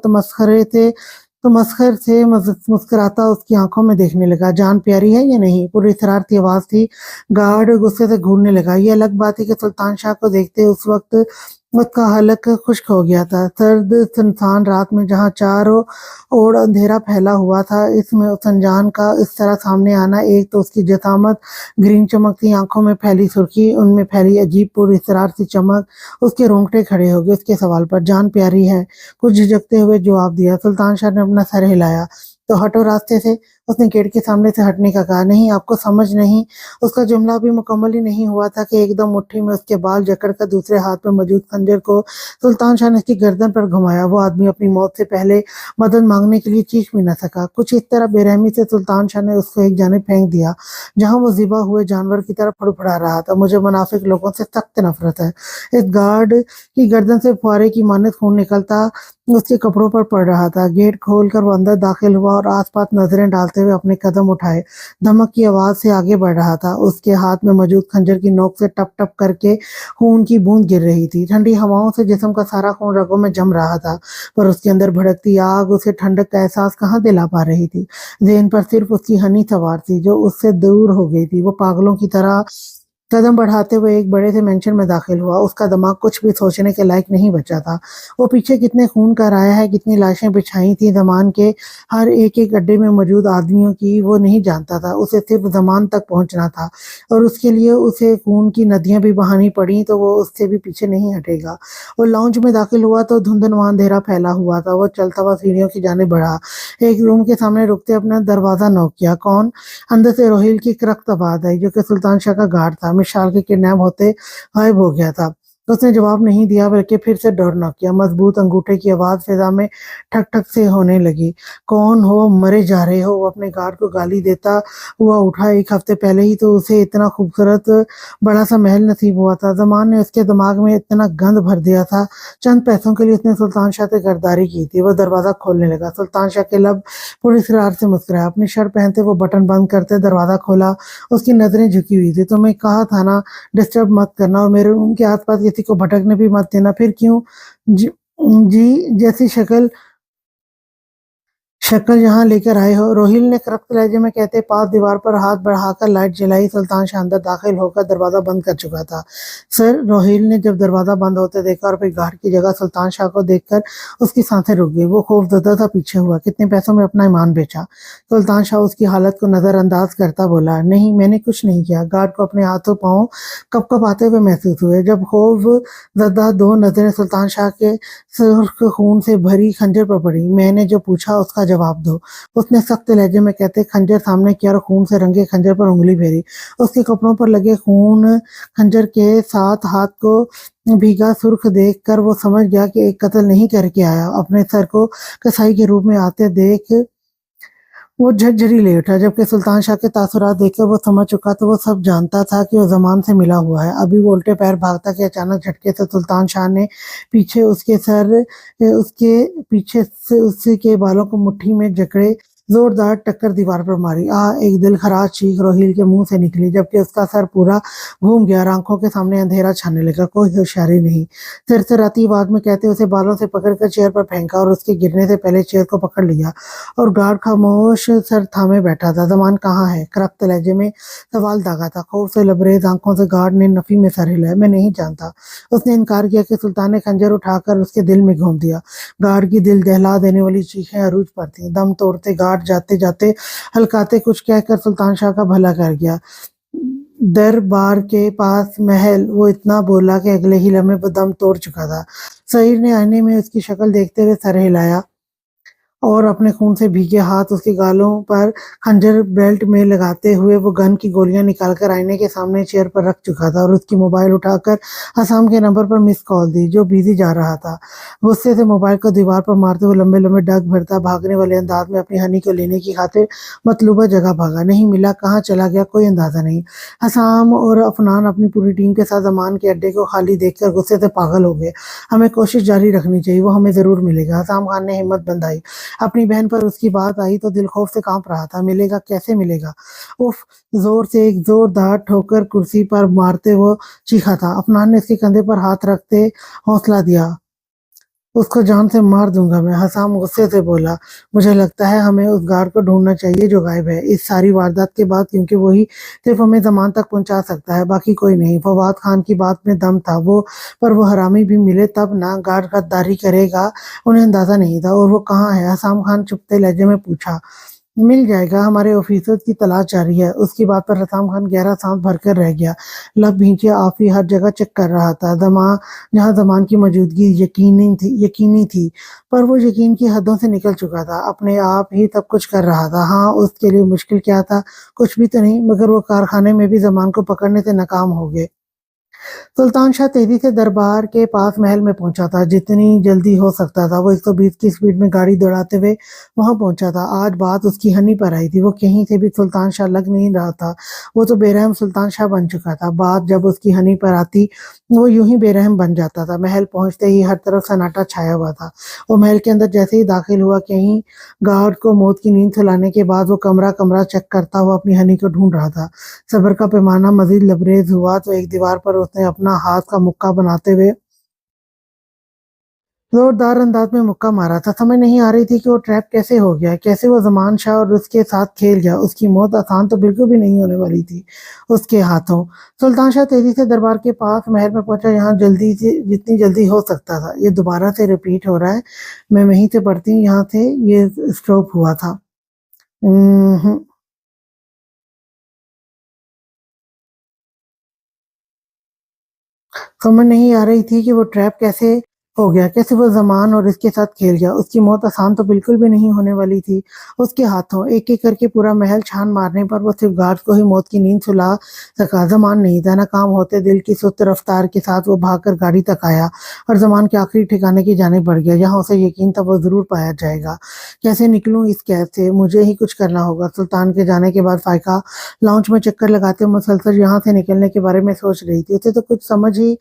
तमस्खर से मुस्कुराता उसकी आंखों में देखने लगा। जान प्यारी है या नहीं? पूरी शरारती आवाज थी। गार्ड गुस्से से घूरने लगा। ये अलग बात है कि सुल्तान शाह को देखते उस वक्त उसका हलक खुश्क हो गया था। सर्द सुनसान रात में जहां चारों ओर अंधेरा फैला हुआ था, इसमें उस अनजान का इस तरह सामने आना, एक तो उसकी जसामत, ग्रीन चमकती आंखों में फैली सुर्खी, उनमें फैली अजीब पुरस्रार सी चमक, उसके रोंगटे खड़े हो गए। उसके सवाल पर जान प्यारी है, कुछ झिझकते हुए जवाब दिया। सुल्तान शाह ने अपना सर हिलाया। तो हटो रास्ते से। उसने गेट के सामने से हटने का कहा। नहीं, आपको समझ नहीं। उसका जुमला भी मुकम्मल ही नहीं हुआ था कि एकदम मुट्ठी में उसके बाल जकड़कर दूसरे हाथ में मौजूद खंजर को सुल्तान शाह ने उसकी गर्दन पर घुमाया। वो आदमी अपनी मौत से पहले मदद मांगने के लिए चीख भी न सका। कुछ इस तरह बेरहमी से सुल्तान शाह ने उसको एक जानिब फेंक दिया जहां वो ज़िबा हुए जानवर की तरह फड़फड़ा रहा था। मुझे मुनाफिक लोगों से सख्त नफरत है। इस गार्ड की गर्दन से फुहारे की मानत खून निकलता उसके कपड़ों पर पड़ रहा था। गेट खोलकर वो अंदर दाखिल हुआ और आसपास नजरें डालते हुए अपने कदम उठाए। धमक की आवाज से आगे बढ़ रहा था। उसके हाथ में मौजूद खंजर की नोक से टप टप करके खून की बूंद गिर रही थी। ठंडी हवाओं से जिस्म का सारा खून रगों में जम रहा था, पर उसके अंदर भड़कती आग उसे ठंडक का एहसास कहाँ दिला पा रही थी। ज़हन पर सिर्फ उसकी हनी सवार थी जो उससे दूर हो गई थी। वो पागलों की तरह कदम बढ़ाते हुए एक बड़े से मेंशन में दाखिल हुआ। उसका दिमाग कुछ भी सोचने के लायक नहीं बचा था। वो पीछे कितने खून का राया है, कितनी लाशें बिछाई थी जमान के हर एक एक अड्डे में मौजूद आदमियों की, वो नहीं जानता था। उसे सिर्फ जमान तक पहुंचना था और उसके लिए उसे खून की नदियां भी बहानी पड़ी तो वो उससे भी पीछे नहीं हटेगा। वो लाउंज में दाखिल हुआ तो धुंधलवान अंधेरा फैला हुआ था। वो चलता हुआ सीढ़ियों की जाने बढ़ा। एक रूम के सामने रुकते अपना दरवाजा नॉक किया। कौन? अंदर से रोहिल की करख्त आवाज आई जो कि सुल्तान शाह का गार्ड था। मिशाल के किडनैप होते गायब हो गया था। उसने जवाब नहीं दिया बल्कि फिर से डोर नॉक किया। मजबूत अंगूठे की आवाज फिजा में ठक ठक से होने लगी। कौन हो? मरे जा रहे हो? वो अपने गार्ड को गाली देता हुआ उठा। एक हफ्ते पहले ही तो उसे इतना खूबसूरत बड़ा सा महल नसीब हुआ था। जमान ने उसके दिमाग में इतना गंद भर दिया था। चंद पैसों के लिए उसने सुल्तान शाह से गद्दारी की थी। वो दरवाजा खोलने लगा। सुल्तान शाह के लब पूरी इसरार से मुस्कुराया। अपनी शर्ट पहनते वो बटन बंद करते दरवाजा खोला। उसकी नजरें झुकी हुई थी। तुम्हें कहा था ना डिस्टर्ब मत करना और मेरे रूम के आसपास किसी को भटकने भी मत देना। फिर क्यों? जी, जी जैसी शक्ल यहाँ लेकर आए हो? रोहिल ने करख्त लहजे में कहते पास दीवार पर हाथ बढ़ाकर लाइट जलाई। सुल्तान शाह अंदर दाखिल होकर दरवाजा बंद कर चुका था। सर, रोहिल ने जब दरवाजा बंद होते देखा और फिर गार्ड की जगह सुल्तान शाह को देखकर उसकी सांसें रुक गई। वो खौफजदा सा पीछे हुआ। कितने पैसों में अपना ईमान बेचा? सुल्तान शाह उसकी हालत को नजरअंदाज करता बोला। नहीं, मैंने कुछ नहीं किया। गार्ड को अपने हाथों पांव कप आते हुए महसूस हुए। जब खौफ जदा दो नजरें सुल्तान शाह के सुर्ख खून से भरी खंजर पर पड़ी। मैंने जो पूछा उसका जवाब दो, उसने सख्त लहजे में कहते खंजर सामने किया और खून से रंगे खंजर पर उंगली फेरी। उसके कपड़ों पर लगे खून खंजर के साथ हाथ को भीगा सुर्ख देखकर वो समझ गया कि एक कत्ल नहीं करके आया। अपने सर को कसाई के रूप में आते देख वो झरझरी ले उठा। जबकि सुल्तान शाह के तासुरात देखकर वो समझ चुका तो वो सब जानता था कि वो जमान से मिला हुआ है। अभी वो उल्टे पैर भागता कि अचानक झटके से सुल्तान शाह ने पीछे उसके पीछे से उसके बालों को मुट्ठी में जकड़े जोरदार टक्कर दीवार पर मारी। एक दिल खराश चीख रोहिल के मुंह से निकली जबकि उसका सर पूरा घूम गया। आंखों के सामने अंधेरा छाने लगा। कोई होशियारी नहीं। सिरसिराती आवाज में कहते उसे बालों से पकड़कर चेयर पर फेंका और उसके गिरने से पहले चेयर को पकड़ लिया और गार्ड खामोश सर थामे बैठा था। जमान कहाँ है? करख्त लहजे में सवाल दागा था। खौफ से लबरेज आंखों से गार्ड ने नफी में सर हिलाया। मैं नहीं जानता। उसने इनकार किया कि सुल्तान ने खंजर उठाकर उसके दिल में घोंप दिया। गार्ड की दिल दहला देने वाली चीखें अरूज पर थी। दम तोड़ते गार्ड जाते जाते हल्काते कुछ कहकर सुल्तान शाह का भला कर गया। दरबार के पास महल, वो इतना बोला कि अगले ही लम्हे वो दम तोड़ चुका था। सईर ने आईने में उसकी शक्ल देखते हुए सर हिलाया और अपने खून से भीगे हाथ उसके गालों पर खंजर बेल्ट में लगाते हुए वो गन की गोलियां निकालकर आईने के सामने चेयर पर रख चुका था और उसकी मोबाइल उठाकर असम के नंबर पर मिस कॉल दी जो बिजी जा रहा था। गुस्से से मोबाइल को दीवार पर मारते हुए लंबे लंबे डग भरता भागने वाले अंदाज में अपनी हनी को लेने की खातिर मतलूबा जगह भागा। नहीं मिला। कहाँ चला गया? कोई अंदाजा नहीं। हसाम और अफनान अपनी पूरी टीम के साथ अमान के अड्डे को खाली देखकर गुस्से से पागल हो गए। हमें कोशिश जारी रखनी चाहिए, वो हमें जरूर मिलेगा। हसाम खान ने हिम्मत बंधाई। अपनी बहन पर उसकी बात आई तो दिल खौफ से कांप रहा था। मिलेगा? कैसे मिलेगा? उफ! जोर से एक जोरदार ठोकर कुर्सी पर मारते वो चीखा था। अफनान ने उसके कंधे पर हाथ रखते हौसला दिया। उसको जान से मार दूंगा मैं। हसाम गुस्से से बोला। मुझे लगता है हमें उस गार्ड को ढूंढना चाहिए जो गायब है इस सारी वारदात के बाद, क्योंकि वही सिर्फ हमें जमान तक पहुंचा सकता है, बाकी कोई नहीं। फवाद खान की बात में दम था वो, पर वो हरामी भी मिले तब ना। गार्ड गद्दारी करेगा उन्हें अंदाजा नहीं था। और वो कहाँ है? हसाम खान चुपते लहजे में पूछा। مل جائے گا، ہمارے آفیسر کی تلاش جاری ہے۔ اس کی بات پر رسام خان گہرا سانس بھر کر رہ گیا، لب بھینچے آفی ہر جگہ چیک کر رہا تھا جہاں زمان کی موجودگی یقینی تھی، پر وہ یقین کی حدوں سے نکل چکا تھا۔ اپنے آپ ہی سب کچھ کر رہا تھا۔ ہاں، اس کے لیے مشکل کیا تھا؟ کچھ بھی تو نہیں، مگر وہ کارخانے میں بھی زمان کو پکڑنے سے ناکام ہو گئے۔ سلطان شاہ تیزی سے دربار کے پاس محل میں پہنچا تھا۔ جتنی جلدی ہو سکتا تھا وہ 120 کی سپیڈ میں گاڑی دوڑاتے ہوئے وہاں پہنچا تھا۔ آج بات اس کی ہنی پر آئی تھی۔ وہ کہیں سے بھی سلطان شاہ لگ نہیں رہا تھا، وہ تو بے رحم سلطان شاہ بن چکا تھا۔ بات جب اس کی ہنی پر آتی وہ یوں ہی بے رحم بن جاتا تھا۔ محل پہنچتے ہی ہر طرف سناٹا چھایا ہوا تھا۔ وہ محل کے اندر جیسے ہی داخل ہوا، کہیں گارڈ کو موت کی نیند سلانے کے بعد وہ کمرہ کمرہ چیک کرتا ہوا اپنی ہنی کو ڈھونڈ رہا تھا۔ صبر کا پیمانہ مزید لبریز ہوا تو ایک دیوار پر اس نے اپنا ہاتھ کا مکہ بناتے ہوئے زوردار انداز میں مکہ مارا تھا۔ سمجھ نہیں آ رہی تھی کہ وہ ٹریپ کیسے ہو گیا، کیسے وہ زمان شاہ اور اس کے ساتھ کھیل گیا۔ اس کی موت آسان تو بالکل بھی نہیں ہونے والی تھی اس کے ہاتھوں۔ سلطان شاہ تیزی سے دربار کے پاس محل میں پہنچا، یہاں جتنی جلدی ہو سکتا تھا۔ یہ دوبارہ سے ریپیٹ ہو رہا ہے، میں وہیں سے پڑھتی ہوں، یہاں سے یہ اسٹاپ ہوا تھا۔ سمجھ نہیں آ رہی تھی کہ وہ ٹریپ کیسے ہو گیا، کیسے وہ زمان اور اس کے ساتھ کھیل گیا۔ اس کی موت آسان تو بالکل بھی نہیں ہونے والی تھی اس کے ہاتھوں۔ ایک ایک کر کے پورا محل چھان مارنے پر وہ صرف گارڈ کو ہی موت کی نیند سلا سکا۔ زمان نہیں تھا۔ ناکام ہوتے دل کی سست رفتار کے ساتھ وہ بھاگ کر گاڑی تک آیا اور زمان کے آخری ٹھکانے کی جانب بڑھ گیا، جہاں اسے یقین تھا وہ ضرور پایا جائے گا۔ کیسے نکلوں اس قید سے؟ مجھے ہی کچھ کرنا ہوگا۔ سلطان کے جانے کے بعد فائقہ لاؤنج میں چکر لگاتے مسلسل یہاں سے نکلنے کے بارے میں سوچ رہی تھی۔ اسے تو کچھ سمجھ ہی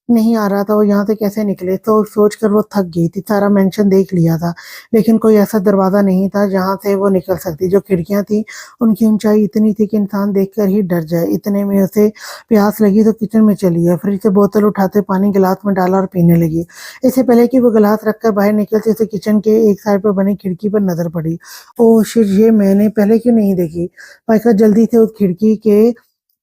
نہیں آ رہا تھا وہ یہاں سے کیسے نکلے۔ سوچ کر وہ تھک گئی تھی۔ سارا مینشن دیکھ لیا تھا، لیکن کوئی ایسا دروازہ نہیں تھا جہاں سے وہ نکل سکتی۔ جو کھڑکیاں تھیں ان کی اونچائی اتنی تھی کہ انسان دیکھ کر ہی ڈر جائے۔ اتنے میں اسے پیاس لگی تو کچن میں چلی گئی، فریج سے بوتل اٹھاتے پانی گلاس میں ڈالا اور پینے لگی۔ اس سے پہلے کہ وہ گلاس رکھ کر باہر نکلتی، اسے کچن کے ایک سائڈ پر بنی کھڑکی پر نظر پڑی۔ اوہ شٹ، یہ میں نے پہلے کیوں نہیں دیکھی؟ فائقہ جلدی سے اس کھڑکی کے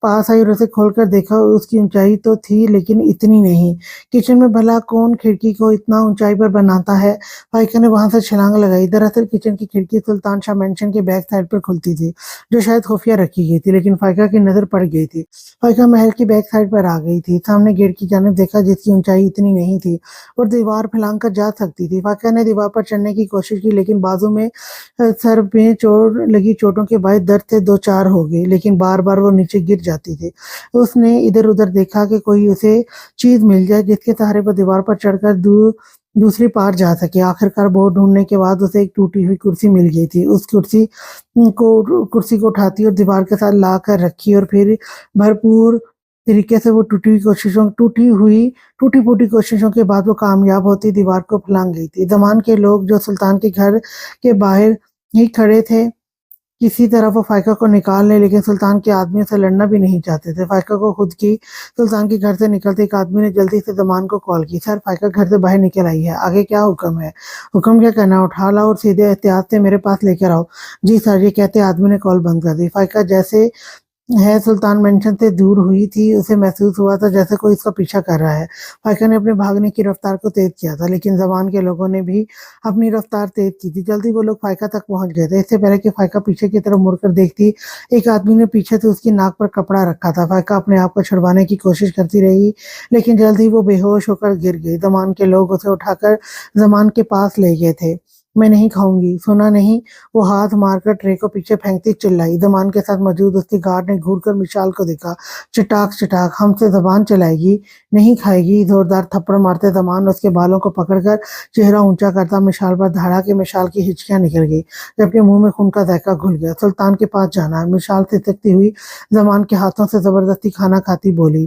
پاس آئی اور اسے کھول کر دیکھا۔ اس کی اونچائی تو تھی لیکن اتنی نہیں۔ کچن میں بھلا کون کھڑکی کو اتنا اونچائی پر بناتا ہے؟ فائقہ نے وہاں سے چھلانگ لگائی۔ دراصل کچن کی کھڑکی سلطان شاہ مینشن کے بیک سائڈ پر کھلتی تھی، جو شاید خفیہ رکھی گئی تھی، لیکن فائقہ کی نظر پڑ گئی تھی۔ فائقہ محل کی بیک سائڈ پر آ گئی تھی، سامنے گیٹ کی جانب دیکھا جس کی اونچائی اتنی نہیں تھی اور دیوار پھلانگ کر جا سکتی تھی۔ فائقہ نے دیوار پر چڑھنے کی کوشش کی، لیکن بازو میں سر میں لگی چوٹوں کے باعث درد سے دو چار ہو گئی، لیکن بار بار وہ نیچے گر جاتی تھی۔ اس نے ادھر ادھر دیکھا کہ کوئی اسے چیز مل جائے جس کے سہارے وہ دیوار پر چڑھ کر دوسری پار جا سکے۔ آخرکار بہت ڈھونڈنے کے بعد اسے ایک ٹوٹی ہوئی کرسی مل گئی تھی۔ اس کرسی کو اٹھاتی اور دیوار کے ساتھ لا کر رکھی اور پھر بھرپور طریقے سے وہ ٹوٹی پھوٹی کوششوں کے بعد وہ کامیاب ہوتی دیوار کو پھلانگ گئی تھی۔ زمان کے لوگ جو سلطان کے گھر کے باہر ہی کھڑے تھے کسی طرح وہ فائقہ کو نکال لے، لیکن سلطان کے آدمیوں سے لڑنا بھی نہیں چاہتے تھے۔ فائقہ کو خود کی سلطان کے گھر سے نکلتے ایک آدمی نے جلدی سے زمان کو کال کی۔ سر، فائقہ گھر سے باہر نکل آئی ہے، آگے کیا حکم ہے؟ حکم کیا کرنا، اٹھا لاؤ اور سیدھے احتیاط سے میرے پاس لے کر آؤ۔ جی سر، یہ کہتے آدمی نے کال بند کر دی۔ فائقہ جیسے ہے سلطان مینشن سے دور ہوئی تھی، اسے محسوس ہوا تھا جیسے کوئی اس کا پیچھا کر رہا ہے۔ فائقہ نے اپنے بھاگنے کی رفتار کو تیز کیا تھا، لیکن زمان کے لوگوں نے بھی اپنی رفتار تیز کی تھی۔ جلدی وہ لوگ فائقہ تک پہنچ گئے تھے۔ اس سے پہلے کہ فائقہ پیچھے کی طرف مڑ کر دیکھتی، ایک آدمی نے پیچھے سے اس کی ناک پر کپڑا رکھا تھا۔ فائقہ اپنے آپ کو چھڑوانے کی کوشش کرتی رہی، لیکن جلد ہی وہ بے ہوش ہو کر گر گئی۔ زمان کے لوگ اسے اٹھا کر زمان کے پاس لے گئے تھے۔ میں نہیں کھاؤں گی، سنا نہیں؟ وہ ہاتھ مار کر ٹرے کو پیچھے پھینکتی چلائی۔ زمان کے ساتھ موجود اس کے گارڈ نے گھور کر مشال کو دیکھا۔ چٹاک چٹاک، ہم سے زبان چلائے گی، نہیں کھائے گی؟ زوردار تھپڑ مارتے زمان اس کے بالوں کو پکڑ کر چہرہ اونچا کرتا مشال پر دھاڑا کہ مشال کی ہچکیاں نکل گئی، جبکہ منہ میں خون کا ذائقہ گھل گیا۔ سلطان کے پاس جانا ہے، مشال سسکتی ہوئی زمان کے ہاتھوں سے زبردستی کھانا کھاتی بولی۔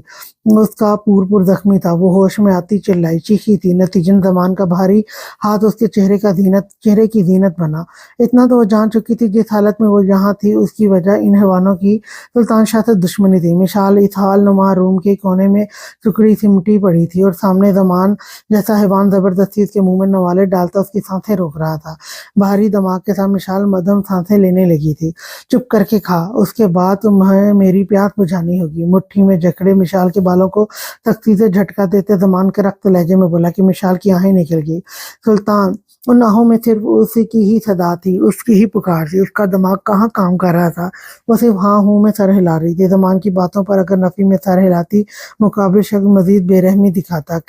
اس کا پور زخمی تھا، وہ ہوش میں آتی چلائی، چیخی تھی، نتیجن زمان کا بھاری ہاتھ اس کے چہرے کی زینت بنا۔ اتنا تو وہ جان چکی تھی جس حالت میں وہ یہاں تھی اس کی وجہ ان حیوانوں کی سلطان شاہ سے دشمنی تھی۔ مشال اس حال نما روم کے کونے میں سکڑی سمٹی پڑی تھی اور سامنے زمان جیسا حیوان زبردستی اس کے منہ میں نوالے ڈالتا اس کی سانسیں روک رہا تھا۔ بھاری دماغ کے ساتھ مشال مدھم سانسیں لینے لگی تھی۔ چپ کر کے کھا، اس کے بعد تمہیں میری پیاس بجھانی ہوگی۔ مٹھی میں جکڑے مشال کے بالوں کو سختی سے جھٹکا دیتے زمان کے رخت لہجے میں بولا کہ مشال کی آہیں نکل گئی۔ سلطان उन आहों में सिर्फ उसी की ही सदा थी, उसकी ही पुकार थी। उसका दिमाग कहाँ काम कर रहा था, वो सिर्फ हाँ हूँ में सर हिला रही थी। ज़मान की बातों पर अगर नफ़ी में सर हिलाती, मुक़ाबिल शख्स मज़ीद बेरहमी दिखाता।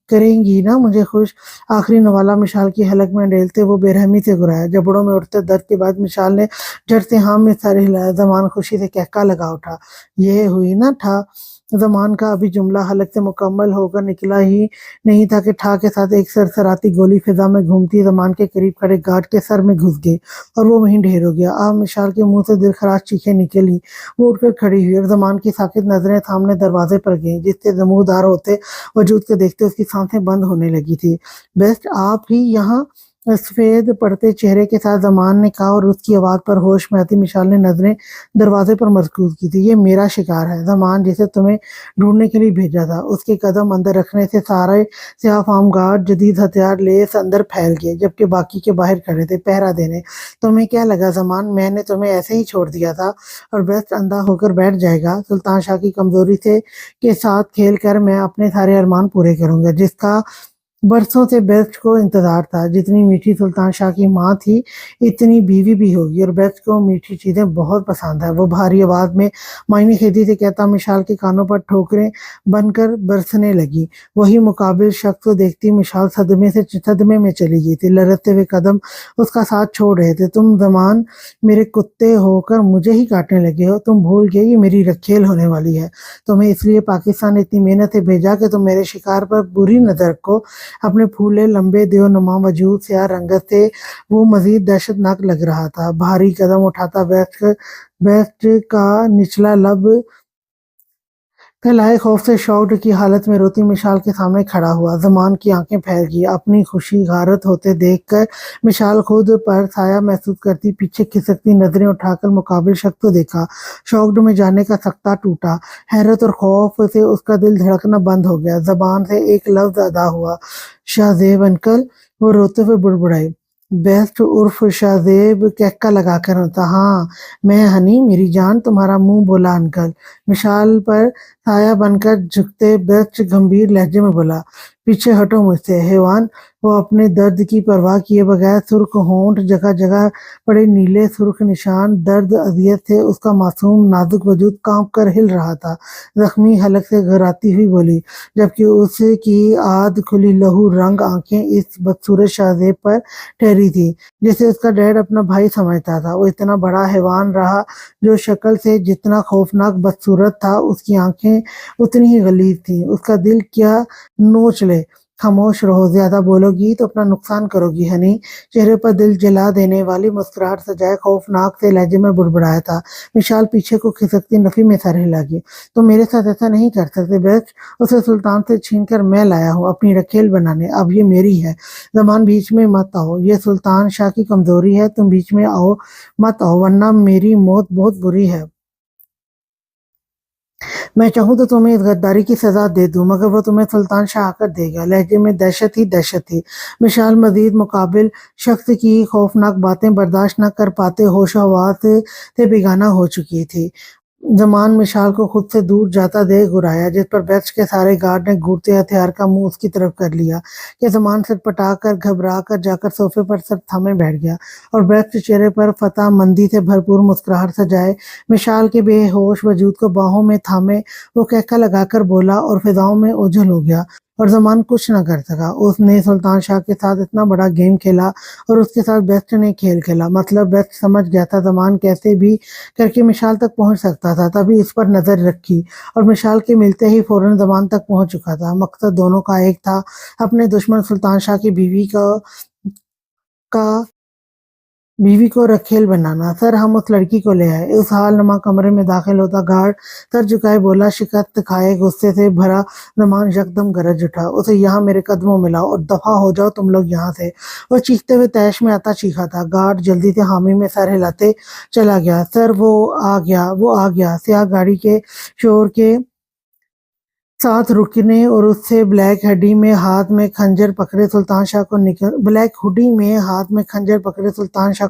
करेंगी ना मुझे खुश। आखिरी नवाला मिशाल की हलक में ढेलते वो बेरहमी से घुराया। जबड़ों में उठते दर्द के बाद मिशाल ने झट से हाँ में सर हिलाया। ज़मान खुशी से कहका लगा उठा। ये हुई ना ठा। ज़मान का अभी जुमला हलक से मुकम्मल होकर निकला ही नहीं था कि ठा के साथ एक सरसराती गोली फिजा में घूमती ज़मान के करीब खड़े गार्ड के सर में घुस गई और वो वहीं ढेर हो गया। अब मिशाल के मुंह से दिल खराश चीखें निकली। वो उठकर खड़ी हुई और ज़मान की साकित नजरें सामने दरवाजे पर गईं, जिससे जमूदार होते वजूद के देखते उसकी सांसें बंद होने लगी थी। बेस्ट आप ही यहाँ, सफेद पड़ते चेहरे के साथ ज़मान ने कहा और उसकी आवाज़ पर होश में आती मिशाल ने नजरें दरवाजे पर मरकूज की थी। ये मेरा शिकार है, ज़मान जिसे तुम्हें ढूंढने के लिए भेजा था। उसके कदम अंदर रखने से सारे सियाफाम गार्ड जदीद हथियार लेस अंदर फैल गए, जबकि बाकी के बाहर खड़े थे पहरा देने। तुम्हें क्या लगा ज़मान, मैंने तुम्हें ऐसे ही छोड़ दिया था और बेस्ट अंधा होकर बैठ जाएगा? सुल्तान शाह की कमजोरी से के साथ खेल कर मैं अपने सारे अरमान पूरे करूंगा, जिसका बरसों से बेस्ट को इंतजार था। जितनी मीठी सुल्तान शाह की माँ थी, इतनी बीवी भी होगी। और बेस्ट को मीठी चीजें बहुत पसंद है। वो भारी आवाज में मायने खेती से कहता मिशाल के कानों पर ठोकरें बनकर बरसने लगी। वही मुकाबिल शख्स को देखती मिशाल सदमे में चली गई थी। लड़ते हुए कदम उसका साथ छोड़ रहे थे। तुम ज़मान मेरे कुत्ते होकर मुझे ही काटने लगे हो। तुम भूल गए ये मेरी रखेल होने वाली है। तुम्हें इसलिए पाकिस्तान ने इतनी मेहनत से भेजा कि तुम मेरे शिकार पर बुरी नजर रखो। अपने फूले लंबे देवनुमा वजूद से रंगत से वो मजीद दहशतनाक लग रहा था। भारी कदम उठाता बेस्ट का निचला लब फैलाए खौफ से शॉक्ड की हालत में रोती मिशाल के सामने खड़ा हुआ। ज़मान की आंखें फैल गई। अपनी खुशी गारत होते देखकर मिशाल खुद पर साया महसूस करती पीछे खिसकती नजरें उठाकर मुकाबिल शख्स को देखा। शॉक्ड में जाने का सख्ता टूटा। हैरत और खौफ से उसका दिल धड़कना बंद हो गया। जबान से एक लफ्ज अदा हुआ, शाहजेब अंकल। वो रोते हुए बुड़बुड़ाई। बेस्ट उर्फ शाहजेब कहका लगाकर हंसा। हाँ मैं हनी, मेरी जान, तुम्हारा मुंह बोला अंकल। मिशाल पर साया बनकर झुकते बेस्ट गंभीर लहजे में बोला, पीछे हटो मुझसे हैवान। वो अपने दर्द की परवाह किए बगैर सुर्ख होंठ, जगह जगह पड़े नीले सुर्ख निशान, दर्द अजियत से उसका मासूम नाजुक वजूद कांप कर हिल रहा था। जख्मी हलक से घराती हुई बोली, जबकि उसकी आध खुली लहू रंग आंखें इस बदसूरत शाहजेब पर ठहरी थी, जैसे उसका डैड अपना भाई समझता था। वो इतना बड़ा हैवान रहा जो शक्ल से जितना खौफनाक बदसूरत था, उसकी आंखें उतनी ही गलीज थी। उसका दिल क्या नोच ले। खामोश रहो, ज्यादा बोलोगी तो अपना नुकसान करोगी हनी। चेहरे पर दिल जला देने वाली मुस्कुराहट सजाए खौफनाक से लहजे में बुड़बुड़ाया था। मिशाल पीछे को खिसकती नफी में सर हिलागी। तो मेरे साथ ऐसा नहीं कर सकते बेस्ट, उसे सुल्तान से छीन कर मैं लाया हूँ अपनी रखेल बनाने। अब ये मेरी है। जमान बीच में मत आओ, ये सुल्तान शाह की कमजोरी है। तुम बीच में आओ मत आओ, वरना मेरी मौत बहुत बुरी है। मैं चाहूँ तो तुम्हें इस गद्दारी की सजा दे दूं, मगर वो तुम्हें सुल्तान शाह आकर देगा। लहजे में दहशत थी। मिशाल मजीद मुकाबिल शख्स की खौफनाक बातें बर्दाश्त न कर पाते होश हवास से बेगाना हो चुकी थी। ज़मान मिशाल को खुद से दूर जाता देख घुराया, जिस पर बेस्ट के सारे गार्ड ने घूरते हथियार का मुंह उसकी तरफ कर लिया कि ज़मान सिर कर घबरा कर जाकर सोफे पर सर थामे बैठ गया और बेस्ट के चेहरे पर फतह मंदी से भरपूर मुस्कुराहट सजाए मिशाल के बेहोश वजूद को बाहों में थामे वो कहका लगाकर बोला और फिजाओं में ओझल हो गया। और ज़मान कुछ न कर सका। उसने सुल्तान शाह के साथ इतना बड़ा गेम खेला और उसके साथ बेस्ट ने खेल खेला। मतलब बेस्ट समझ गया था ज़मान कैसे भी करके मिशाल तक पहुंच सकता था, तभी इस पर नजर रखी और मिशाल के मिलते ही फौरन ज़मान तक पहुंच चुका था। मकसद दोनों का एक था, अपने दुश्मन सुल्तान शाह की का बीवी को रखेल बनाना। सर हम उस लड़की को ले आए। उस हाल नुमा कमरे में दाखिल होता गार्ड सर झुकाए बोला, शिकस्त खाए गुस्से से भरा ज़मान यकदम गरज उठा, उसे यहाँ मेरे कदमों में लाओ और दफा हो जाओ तुम लोग यहाँ से। वो चीखते हुए तैश में आता चीखा था। गार्ड जल्दी से हामी में सर हिलाते चला गया। सर वो आ गया। स्याह गाड़ी के शोर के साथ रुकने और उससे ब्लैक हुडी में हाथ में खंजर पकड़े सुल्तान शाह को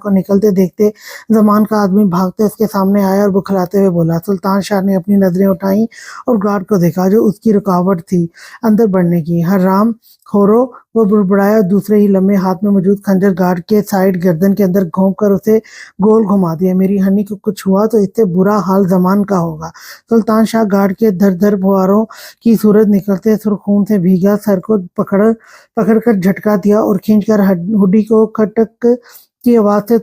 निकलते देखते ज़मान का आदमी भागते उसके सामने आया और बुखलाते हुए बोला। सुल्तान शाह ने अपनी नजरें उठाई और गार्ड को देखा जो उसकी रुकावट थी अंदर बढ़ने की। हराम खोरो, वो बुड़बुड़ाया और दूसरे ही लम्हे हाथ में मौजूद खंजर गार्ड के साइड गर्दन के अंदर घोंप कर उसे गोल घुमा दिया। मेरी हनी को कुछ हुआ तो इससे बुरा हाल जमान का होगा। सुल्तान शाह गार्ड के धर धर फुहारों की सूरज निकलते सुर्खून से भीगा सर को पकड़ कर झटका दिया और खींचकर हड्डी को खटक की आवाज से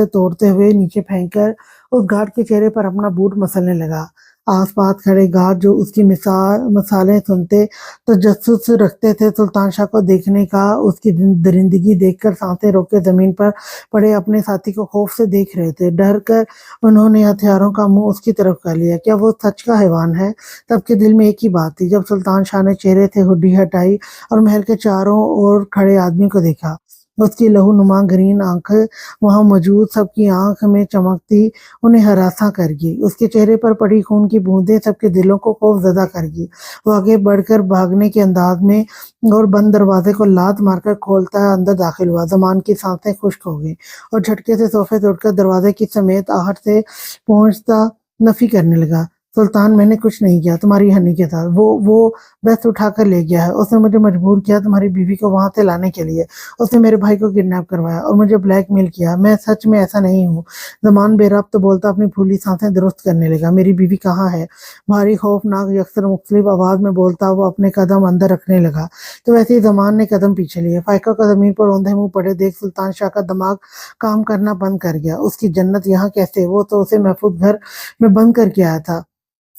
तोड़ते हुए नीचे फेंककर उस गार्ड के चेहरे पर अपना बूट मसलने लगा। आसपास खड़े गार्ड जो उसकी मसालें सुनते तजस्सुस रखते थे सुल्तान शाह को देखने का, उसकी दरिंदगी देखकर सांसें रोके जमीन पर पड़े अपने साथी को खौफ से देख रहे थे। डर कर उन्होंने हथियारों का मुंह उसकी तरफ कर लिया। क्या वो सच का हैवान है? सबके दिल में एक ही बात थी। जब सुल्तान शाह ने चेहरे से हुड्डी हटाई और महल के चारों ओर खड़े आदमी को देखा, उसकी लहूनुमा ग्रीन आंखें वहां मौजूद सबकी आंख में चमकती उन्हें हरासा कर गई। उसके चेहरे पर पड़ी खून की बूंदें सबके दिलों को खौफजदा कर गई। वो आगे बढ़कर भागने के अंदाज में और बंद दरवाजे को लात मारकर खोलता अंदर दाखिल हुआ। जमान की सांसें खुश्क हो गई और झटके से सोफे से उठकर दरवाजे की समेत आहट से पहुंचता नफी करने लगा। सुल्तान, मैंने कुछ नहीं किया तुम्हारी हनी के साथ। वो बस उठाकर ले गया है। उसने मुझे मजबूर किया तुम्हारी बीवी को वहां से लाने के लिए। उसने मेरे भाई को किडनैप करवाया और मुझे ब्लैकमेल किया। मैं सच में ऐसा नहीं हूँ। जमान बेरब्त बोलता अपनी फूली सांसें दुरुस्त करने लगा। मेरी बीवी कहाँ है? भारी खौफनाक यकसर मुख्तलिफ आवाज में बोलता वो अपने कदम अंदर रखने लगा। तो वैसे ही जमान ने कदम पीछे लिए। फाइका को जमीन पर औंधे मुंह पड़े देख सुल्तान शाह का दिमाग काम करना बंद कर गया। उसकी जन्नत यहाँ कैसे? वो तो उसे महफूज घर में बंद करके आया था।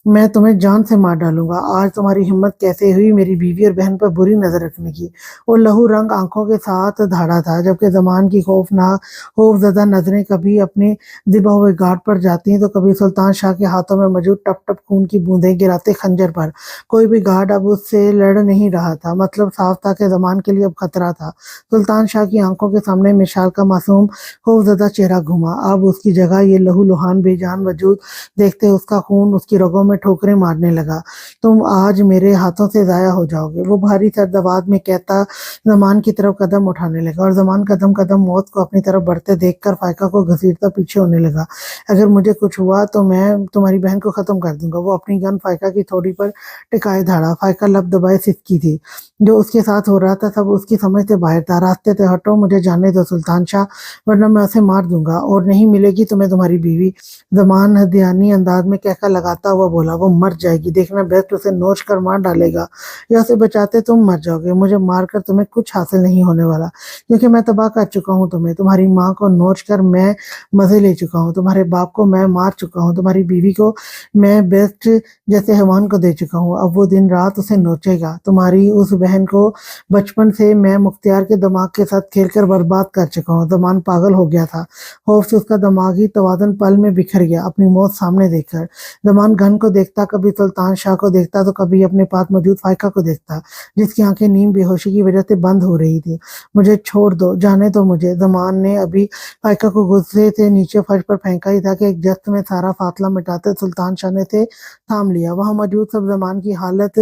मैं तुम्हें जान से मार डालूंगा। आज तुम्हारी हिम्मत कैसे हुई मेरी बीवी और बहन पर बुरी नजर रखने की? वो लहू रंग आंखों के साथ धाड़ा था, जबकि जमान की खौफजदा नजरें कभी अपने दिबा हुए गार्ड पर जाती तो कभी सुल्तान शाह के हाथों में मौजूद टप टप खून की बूंदें गिराते खंजर पर। कोई भी गार्ड अब उससे लड़ नहीं रहा था। मतलब साफ था कि जमान के लिए अब खतरा था। सुल्तान शाह की आंखों के सामने मिशाल का मासूम खौफजदा चेहरा घुमा। अब उसकी जगह ये लहू लुहान बेजान वजूद देखते उसका खून उसकी रगों में ठोकरें मारने लगा। तुम आज मेरे हाथों से जाया हो जाओगे, वो भारी सर्द आवाज में कहता जमान की तरफ कदम उठाने लगा और जमान कदम कदम मौत को अपनी तरफ बढ़ते देखकर फाइका को घसीटता पीछे होने लगा। अगर मुझे कुछ हुआ तो मैं तुम्हारी बहन को खत्म कर दूंगा। वो अपनी गन फाइका की थोड़ी पर टिकाए धाड़ा। फाइका लब दबाए सिसकी थी। जो उसके साथ हो रहा था सब उसकी समझ से बाहर था। रास्ते से हटो, मुझे जाने दो सुल्तान शाह, वरना मैं उसे मार दूंगा और नहीं मिलेगी तुम्हें तुम्हारी बीवी। जमान हदियानी अंदाज में कहकर लगाता हुआ बोला, वो मर जाएगी, देखना बेस्ट उसे नोच कर मार डालेगा या उसे बचाते तुम मर जाओगे। मुझे मार कर तुम्हें कुछ हासिल नहीं होने वाला, क्योंकि मैं तबाह कर चुका हूँ तुम्हें। तुम्हारी माँ को नोच कर मैं मजे ले चुका हूँ, तुम्हारे बाप को मैं मार चुका हूँ, तुम्हारी बीवी को मैं बेस्ट जैसे हैवान को दे चुका हूँ। अब वो दिन रात उसे नोचेगा। तुम्हारी उस बहन को बचपन से मैं मुख्तियार के दिमाग के साथ खेलकर बर्बाद कर चुका हूँ। जमान पागल हो गया था। खौफ से उसका दिमागी तवाज़ुन पल में बिखर गया अपनी मौत सामने देखकर। जमान घन को देखता, कभी सुल्तान शाह को देखता तो कभी अपने पास मौजूद फाइका को देखता, जिसकी आंखें नींद बेहोशी की वजह से बंद हो रही थी। मुझे छोड़ दो, जाने दो मुझे। जमान ने अभी फाइका को गुस्से से नीचे फर्श पर फेंका ही था कि एक जस्त में सारा फासला मिटाते सुल्तान शाह ने से थाम लिया। वहां मौजूद सब जमान की हालत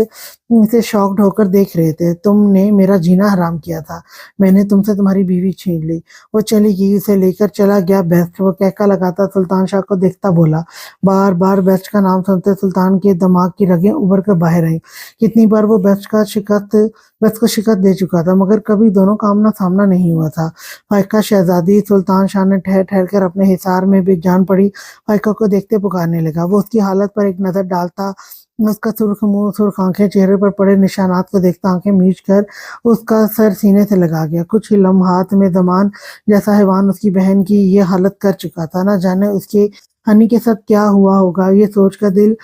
से शॉक्ड होकर देख रहे थे। तुमने मेरा जीना हराम किया था, मैंने तुमसे तुम्हारी बीवी छीन ली। वो चली गई, उसे लेकर चला गया बेस्ट। वो कहका लगाता सुल्तान शाह को देखता बोला। बार बार बेस्ट का नाम सुनते सुल्तान के दिमाग की रगें उभर कर बाहर आई। कितनी बार वो बेस्ट को शिकस्त दे चुका था, मगर कभी दोनों का आमना सामना नहीं हुआ था। फाइका शहजादी, सुल्तान शाह ने ठहर ठहर कर अपने हिसार में भी जान पड़ी फाइका को देखते पुकारने लगा। वो उसकी हालत पर एक नजर डालता, उसका सुर्ख मुंह, सुर्ख आंखें, चेहरे पर पड़े निशानात को देखता आंखें मीच कर उसका सर सीने से लगा गया। कुछ ही लम्हात में जमान जैसा हैवान उसकी बहन की ये हालत कर चुका था। ना जाने उसके हनी के साथ क्या हुआ होगा। ये सोचकर दिल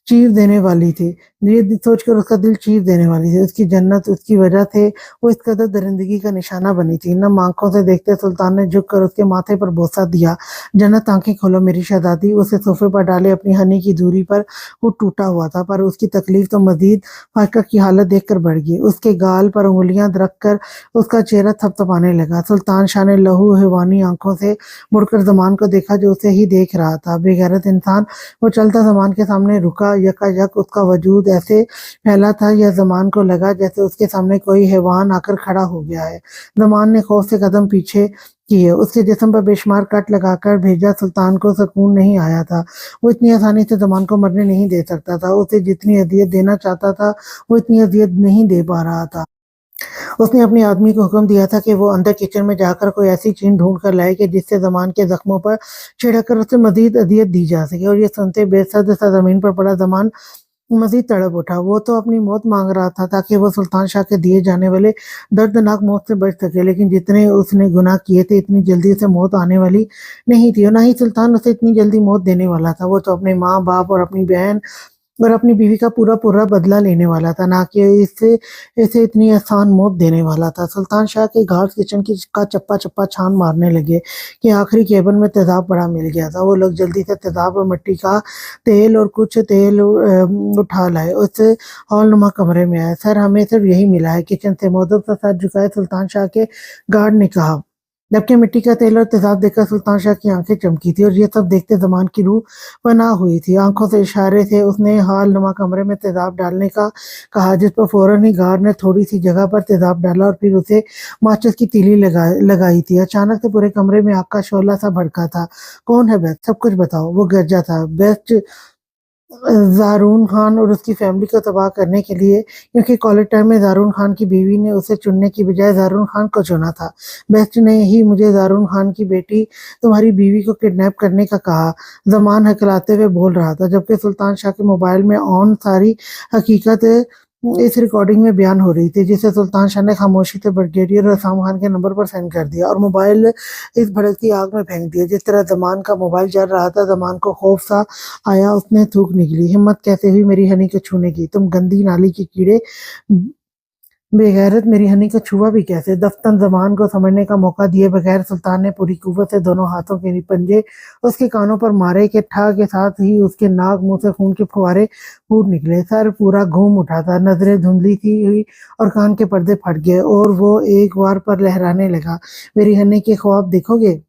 चीर देने वाली थी। ये सोचकर उसका दिल चीर देने वाली थी। उसकी जन्नत उसकी वजह से वो इस कदर दरिंदगी का निशाना बनी थी। नम आंखों से देखते सुल्तान ने झुक कर उसके माथे पर बोसा दिया। जन्नत, आंखें खोलो मेरी शहजादी। उसे सोफे पर डाले अपनी हनी की दूरी पर वो टूटा हुआ था, पर उसकी तकलीफ तो मजीद फाइका की हालत देखकर बढ़ गई। उसके गाल पर उंगलियां रख कर उसका चेहरा थपथपाने लगा। सुल्तान शाह ने लहू हैवानी आंखों से मुड़कर जमान को देखा, जो उसे ही देख रहा था। बेगैरत इंसान। वो चलता जमान के सामने रुका। यकायक उसका वजूद ऐसे फैला था, यह जमान को लगा जैसे उसके सामने कोई हैवान आकर खड़ा हो गया है। जमान ने खौफ से कदम पीछे किए। उसके जिस्म पर बेशुमार कट लगाकर भेजा, सुल्तान को सुकून नहीं आया था। वो इतनी आसानी से ज़मान को मरने नहीं दे सकता था। उसे जितनी अज़ियत देना चाहता था, वो इतनी अज़ियत नहीं दे पा रहा था। उसने अपने आदमी को हुक्म दिया था कि वो अंदर किचन में जाकर कोई ऐसी चीज़ ढूँढ कर लाए कि जिससे ज़मान के ज़ख्मों पर छिड़क कर उसे मज़ीद अज़ियत दी जा सके। और ये सुनते बेसब्र सा ज़मीन पर पड़ा ज़मान मज़ीद तड़प उठा। वो तो अपनी मौत माँग रहा था ताकि वो सुल्तान शाह के दिए जाने वाले दर्दनाक मौत से बच सके, लेकिन जितने उसने गुनाह किए थे, इतनी जल्दी उसे मौत आने वाली नहीं थी और ना ही सुल्तान उसे इतनी जल्दी मौत देने वाला था। वो तो अपने माँ-बाप और अपनी बहन और अपनी बीवी का पूरा-पूरा बदला लेने वाला था, ना कि इसे इसे इतनी आसान मौत देने वाला था। सुल्तान शाह के गार्ड्स किचन की का चप्पा-चप्पा छान मारने लगे कि आखिरी केबिन में तेज़ाब पड़ा मिल गया था। वो लोग जल्दी से तेज़ाब और मिट्टी का तेल और कुछ तेल उठा लाए। उस हॉलनुमा कमरे में आए। सर, हमें सिर्फ यही मिला है। किचन से मुअद्दब सा सर झुकाए सुल्तान शाह के गार्ड ने कहा, जबकि मिट्टी का तेल और तेज़ाब देखकर सुल्तान शाह की आँखें चमकी थी और ये सब देखते ज़मान की रूह पनाह हुई थी। आँखों से इशारे से उसने हॉलनुमा कमरे में तेज़ाब डालने का कहा, जिस पर फ़ौरन ही गार्ड ने थोड़ी-सी जगह पर तेज़ाब डाला और फिर उसे माचिस की तीली लगाई थी। अचानक से पूरे कमरे में आग का शोला सा भड़का था। "कौन है बेस्ट? सब कुछ बताओ।" वो गरजा था। बेस्ट ज़ारून खान और उसकी फैमिली को तबाह करने के लिए, क्योंकि कॉलेज टाइम में ज़ारून खान की बीवी ने उसे चुनने की बजाय ज़ारून खान को चुना था। बेस्ट ने ही मुझे ज़ारून खान की बेटी तुम्हारी बीवी को किडनैप करने का कहा। ज़मान हकलाते हुए बोल रहा था, जबकि सुल्तान शाह के मोबाइल में ऑन सारी हकीकत इस रिकॉर्डिंग में बयान हो रही थी, जिसे सुल्तान शाह ने खामोशी से ब्रिगेडियर रसाम खान के नंबर पर सेंड कर दिया और मोबाइल इस भड़कती आग में फेंक दिया। जिस तरह ज़मान का मोबाइल जल रहा था, ज़मान को खौफ सा आया। उसने थूक निकली, हिम्मत कैसे हुई मेरी हनी को छूने की? तुम गंदी नाली के कीड़े, बेगैरत, मेरी हनी को छुआ भी कैसे? दफ्तन ज़मान को समझने का मौका दिए बगैर सुल्तान ने पूरी कुव्वत से दोनों हाथों के पंजे उसके कानों पर मारे कि ठा के साथ ही उसके नाक मुंह से खून के फुहारे फूट निकले। सर पूरा घूम उठा था, नजरें धुंधली थी हुई और कान के पर्दे फट गए और वो एक बार पर लहराने लगा। मेरी हनी के ख्वाब देखोगे?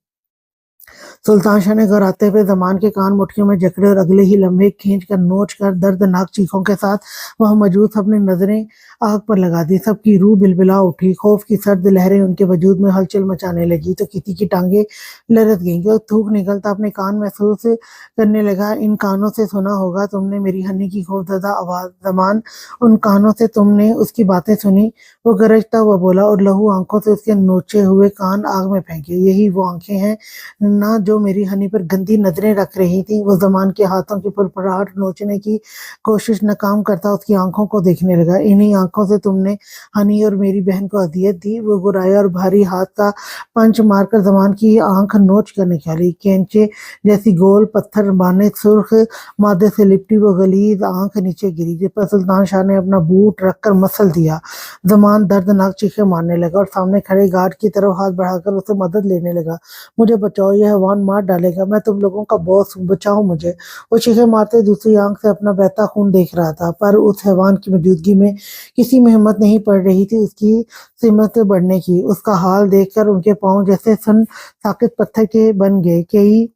सुल्तान शाह ने घबराते हुए ज़मान के कान मुट्ठियों में जकड़े और अगले ही लम्हे खींच कर नोच कर दर्दनाक चीखों के साथ वह मौजूद अपनी नजरें आग पर लगा दी। सबकी रूह बिलबिला उठी, खौफ की सर्द लहरें उनके वजूद में हलचल मचाने लगी। तो किसी की टांगें लरज गईं और थूक निकलता अपने कान महसूस करने लगा। इन कानों से सुना होगा तुमने मेरी हनी की खौफजदा आवाज़। ज़मान, उन कानों से तुमने उसकी बातें सुनी? वो गरजता हुआ बोला और लहू आंखों से उसके नोचे हुए कान आग में फेंके। यही वो आंखें हैं ना जो मेरी हनी पर गंदी नजरें रख रही थी। वो ज़मान के हाथों की फुरफुराहट नोचने की कोशिश नाकाम करता उसकी आंखों को देखने लगा। इन्हीं आंखों से तुमने हनी और मेरी बहन को अजियत दी। वो गुराया और भारी हाथ का पंच मारकर ज़मान की आंख नोच कर निकाली। कैंचे जैसी गोल पत्थर बाने सुर्ख मादे से लिपटी वो गलीज आंख नीचे गिरी, जिस पर सुल्तान शाह ने अपना बूट रखकर मसल दिया। ज़मान दर्दनाक चीखें मारने लगा और सामने खड़े गार्ड की तरफ हाथ बढ़ाकर उसे मदद लेने लगा। मुझे बचाओ, यह हैवान मार डालेगा, मैं तुम लोगों का बॉस हूँ, बचाओ मुझे। वो चीखें मारते दूसरी आंख से अपना बहता खून देख रहा था, पर उस हैवान की मौजूदगी में किसी में हिम्मत नहीं पड़ रही थी उसकी सिमत से बढ़ने की। उसका हाल देखकर उनके पांव जैसे सन साकित पत्थर के बन गए। कई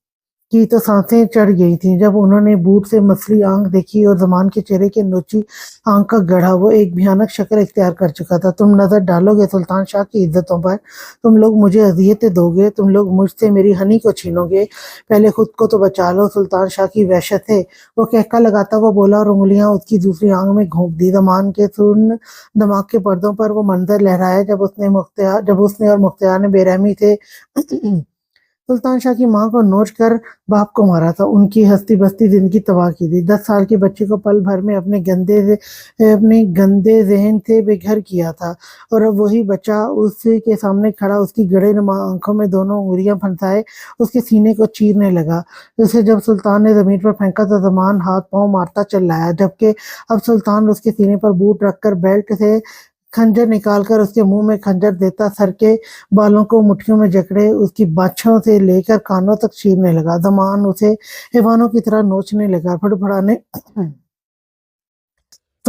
की तो सांसें चढ़ गई थीं जब उन्होंने बूट से मसली आंख देखी और ज़मान के चेहरे के नोची आंख का गढ़ा वो एक भयानक शक्ल इख्तियार कर चुका था। तुम नजर डालोगे सुल्तान शाह की इज्जतों पर? तुम लोग मुझे अजियतें दोगे? तुम लोग मुझसे मेरी हनी को छीनोगे? पहले खुद को तो बचा लो। सुल्तान शाह की वहशत है, वो कहका लगाता हुआ बोला और उंगलियां उसकी दूसरी आंख में घोंप दी। ज़मान के सुन दिमाग के पर्दों पर वो मंजर लहराया जब उसने और मुख्तियार ने बेरहमी से सुल्तान शाह की मां को नोच कर बाप को मारा था, उनकी हस्ती बस्ती जिंदगी तबाह की थी। 10 साल के बच्चे को पल भर में अपने गंदे जहन से बेघर किया था और अब वही बच्चा उसके सामने खड़ा उसकी गड़े नुमा आंखों में दोनों उंगलियां फंसाए उसके सीने को चीरने लगा। उसे जब सुल्तान ने जमीन पर फेंका तो ज़मान हाथ पांव मारता चिल्लाया, जबकि अब सुल्तान उसके सीने पर बूट रखकर बेल्ट से खंजर निकालकर उसके मुंह में खंजर देता सर के बालों को मुट्ठियों में जकड़े उसकी बाछों से लेकर कानों तक चीरने लगा। ज़मान उसे हैवानों की तरह नोचने लगा, फड़फड़ाने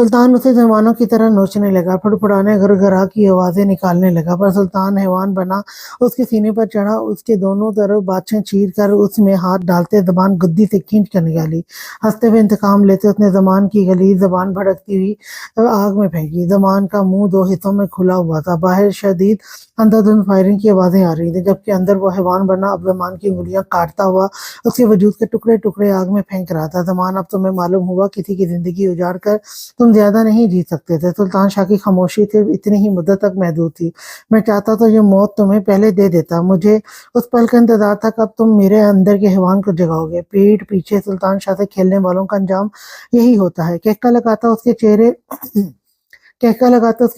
सुल्तान उसे जवानों की तरह नोचने लगा, फड़फड़ाने घरघरा की आवाजें निकालने लगा, पर सुल्तान हैवान बना उसके सीने पर चढ़ा, उसके दोनों तरफ बाछें चीर कर उसमें हाथ डालते जबान गुद्दी से खींच कर निकाली। हंसते हुए इंतकाम लेते उसने जमान की गली जबान भड़कती हुई आग में फेंकी। जमान का मुंह दो हिस्सों में खुला हुआ था, बाहर शदीद अंधाधुंध फायरिंग की आवाजें आ रही थी, जबकि अंदर वो हैवान बना अब जमान की उंगलियां काटता हुआ उसके वजूद के टुकड़े टुकड़े आग में फेंक रहा था। जमान, अब तुम्हें मालूम हुआ किसी की जिंदगी उजाड़ कर तुम ज्यादा नहीं जी सकते थे। सुल्तान शाह की खामोशी सिर्फ इतनी ही मुद्दत तक महदूद थी। मैं चाहता तो ये मौत तुम्हें पहले दे देता, मुझे उस पल का इंतजार था कब तुम मेरे अंदर के हैवान को जगाओगे। पीठ पीछे सुल्तान शाह से खेलने वालों का अंजाम यही होता है। कहका लगाता उसके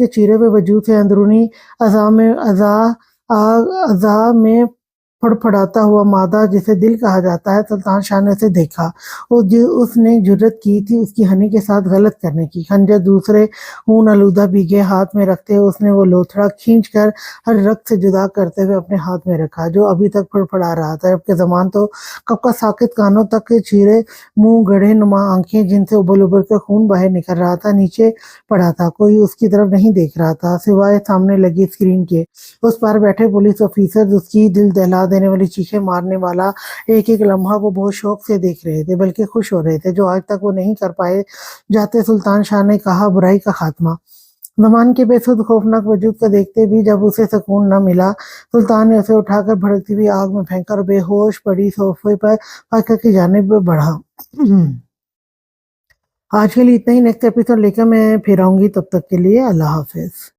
चेहरे पे वजूद से अंदरूनी अज़ा में फड़फड़ाता हुआ मादा जिसे दिल कहा जाता है। सुल्तान शाह ने उसे देखा, उसने जुर्रत की थी उसकी हनी के साथ गलत करने की। खंजर दूसरे खून आलूदा भीगे हाथ में रखते हुए उसने वो लोथड़ा खींच कर हर रक्त से जुदा करते हुए अपने हाथ में रखा, जो अभी तक फड़फड़ा रहा था। जबकि जमान तो कब का साकित, कानों तक के चीरे मुंह, गढ़े नुमा आंखें जिनसे उबल उबल कर खून बाहर निकल रहा था, नीचे पड़ा था। कोई उसकी तरफ नहीं देख रहा था सिवाय सामने लगी स्क्रीन के। उस पार बैठे पुलिस ऑफिसर उसकी दिल दहला देने वाली चीखें मारने वाला एक एक लम्हा वो बहुत शौक से देख रहे थे, बल्कि खुश हो रहे थे, जो आज तक वो नहीं कर पाए जाते। सुल्तान शाह ने कहा, बुराई का खात्मा। जमान के बेसुध खौफनाक वजूद को देखते भी जब उसे सुकून न मिला, सुल्तान ने उसे उठाकर भड़कती हुई आग में फेंका और बेहोश पड़ी सोफे पर फाका की जानिब बढ़ा। आज के लिए इतना ही। नेक्स्ट एपिसोड लेकर मैं फिर आऊंगी, तब तक के लिए अल्लाह हाफिज।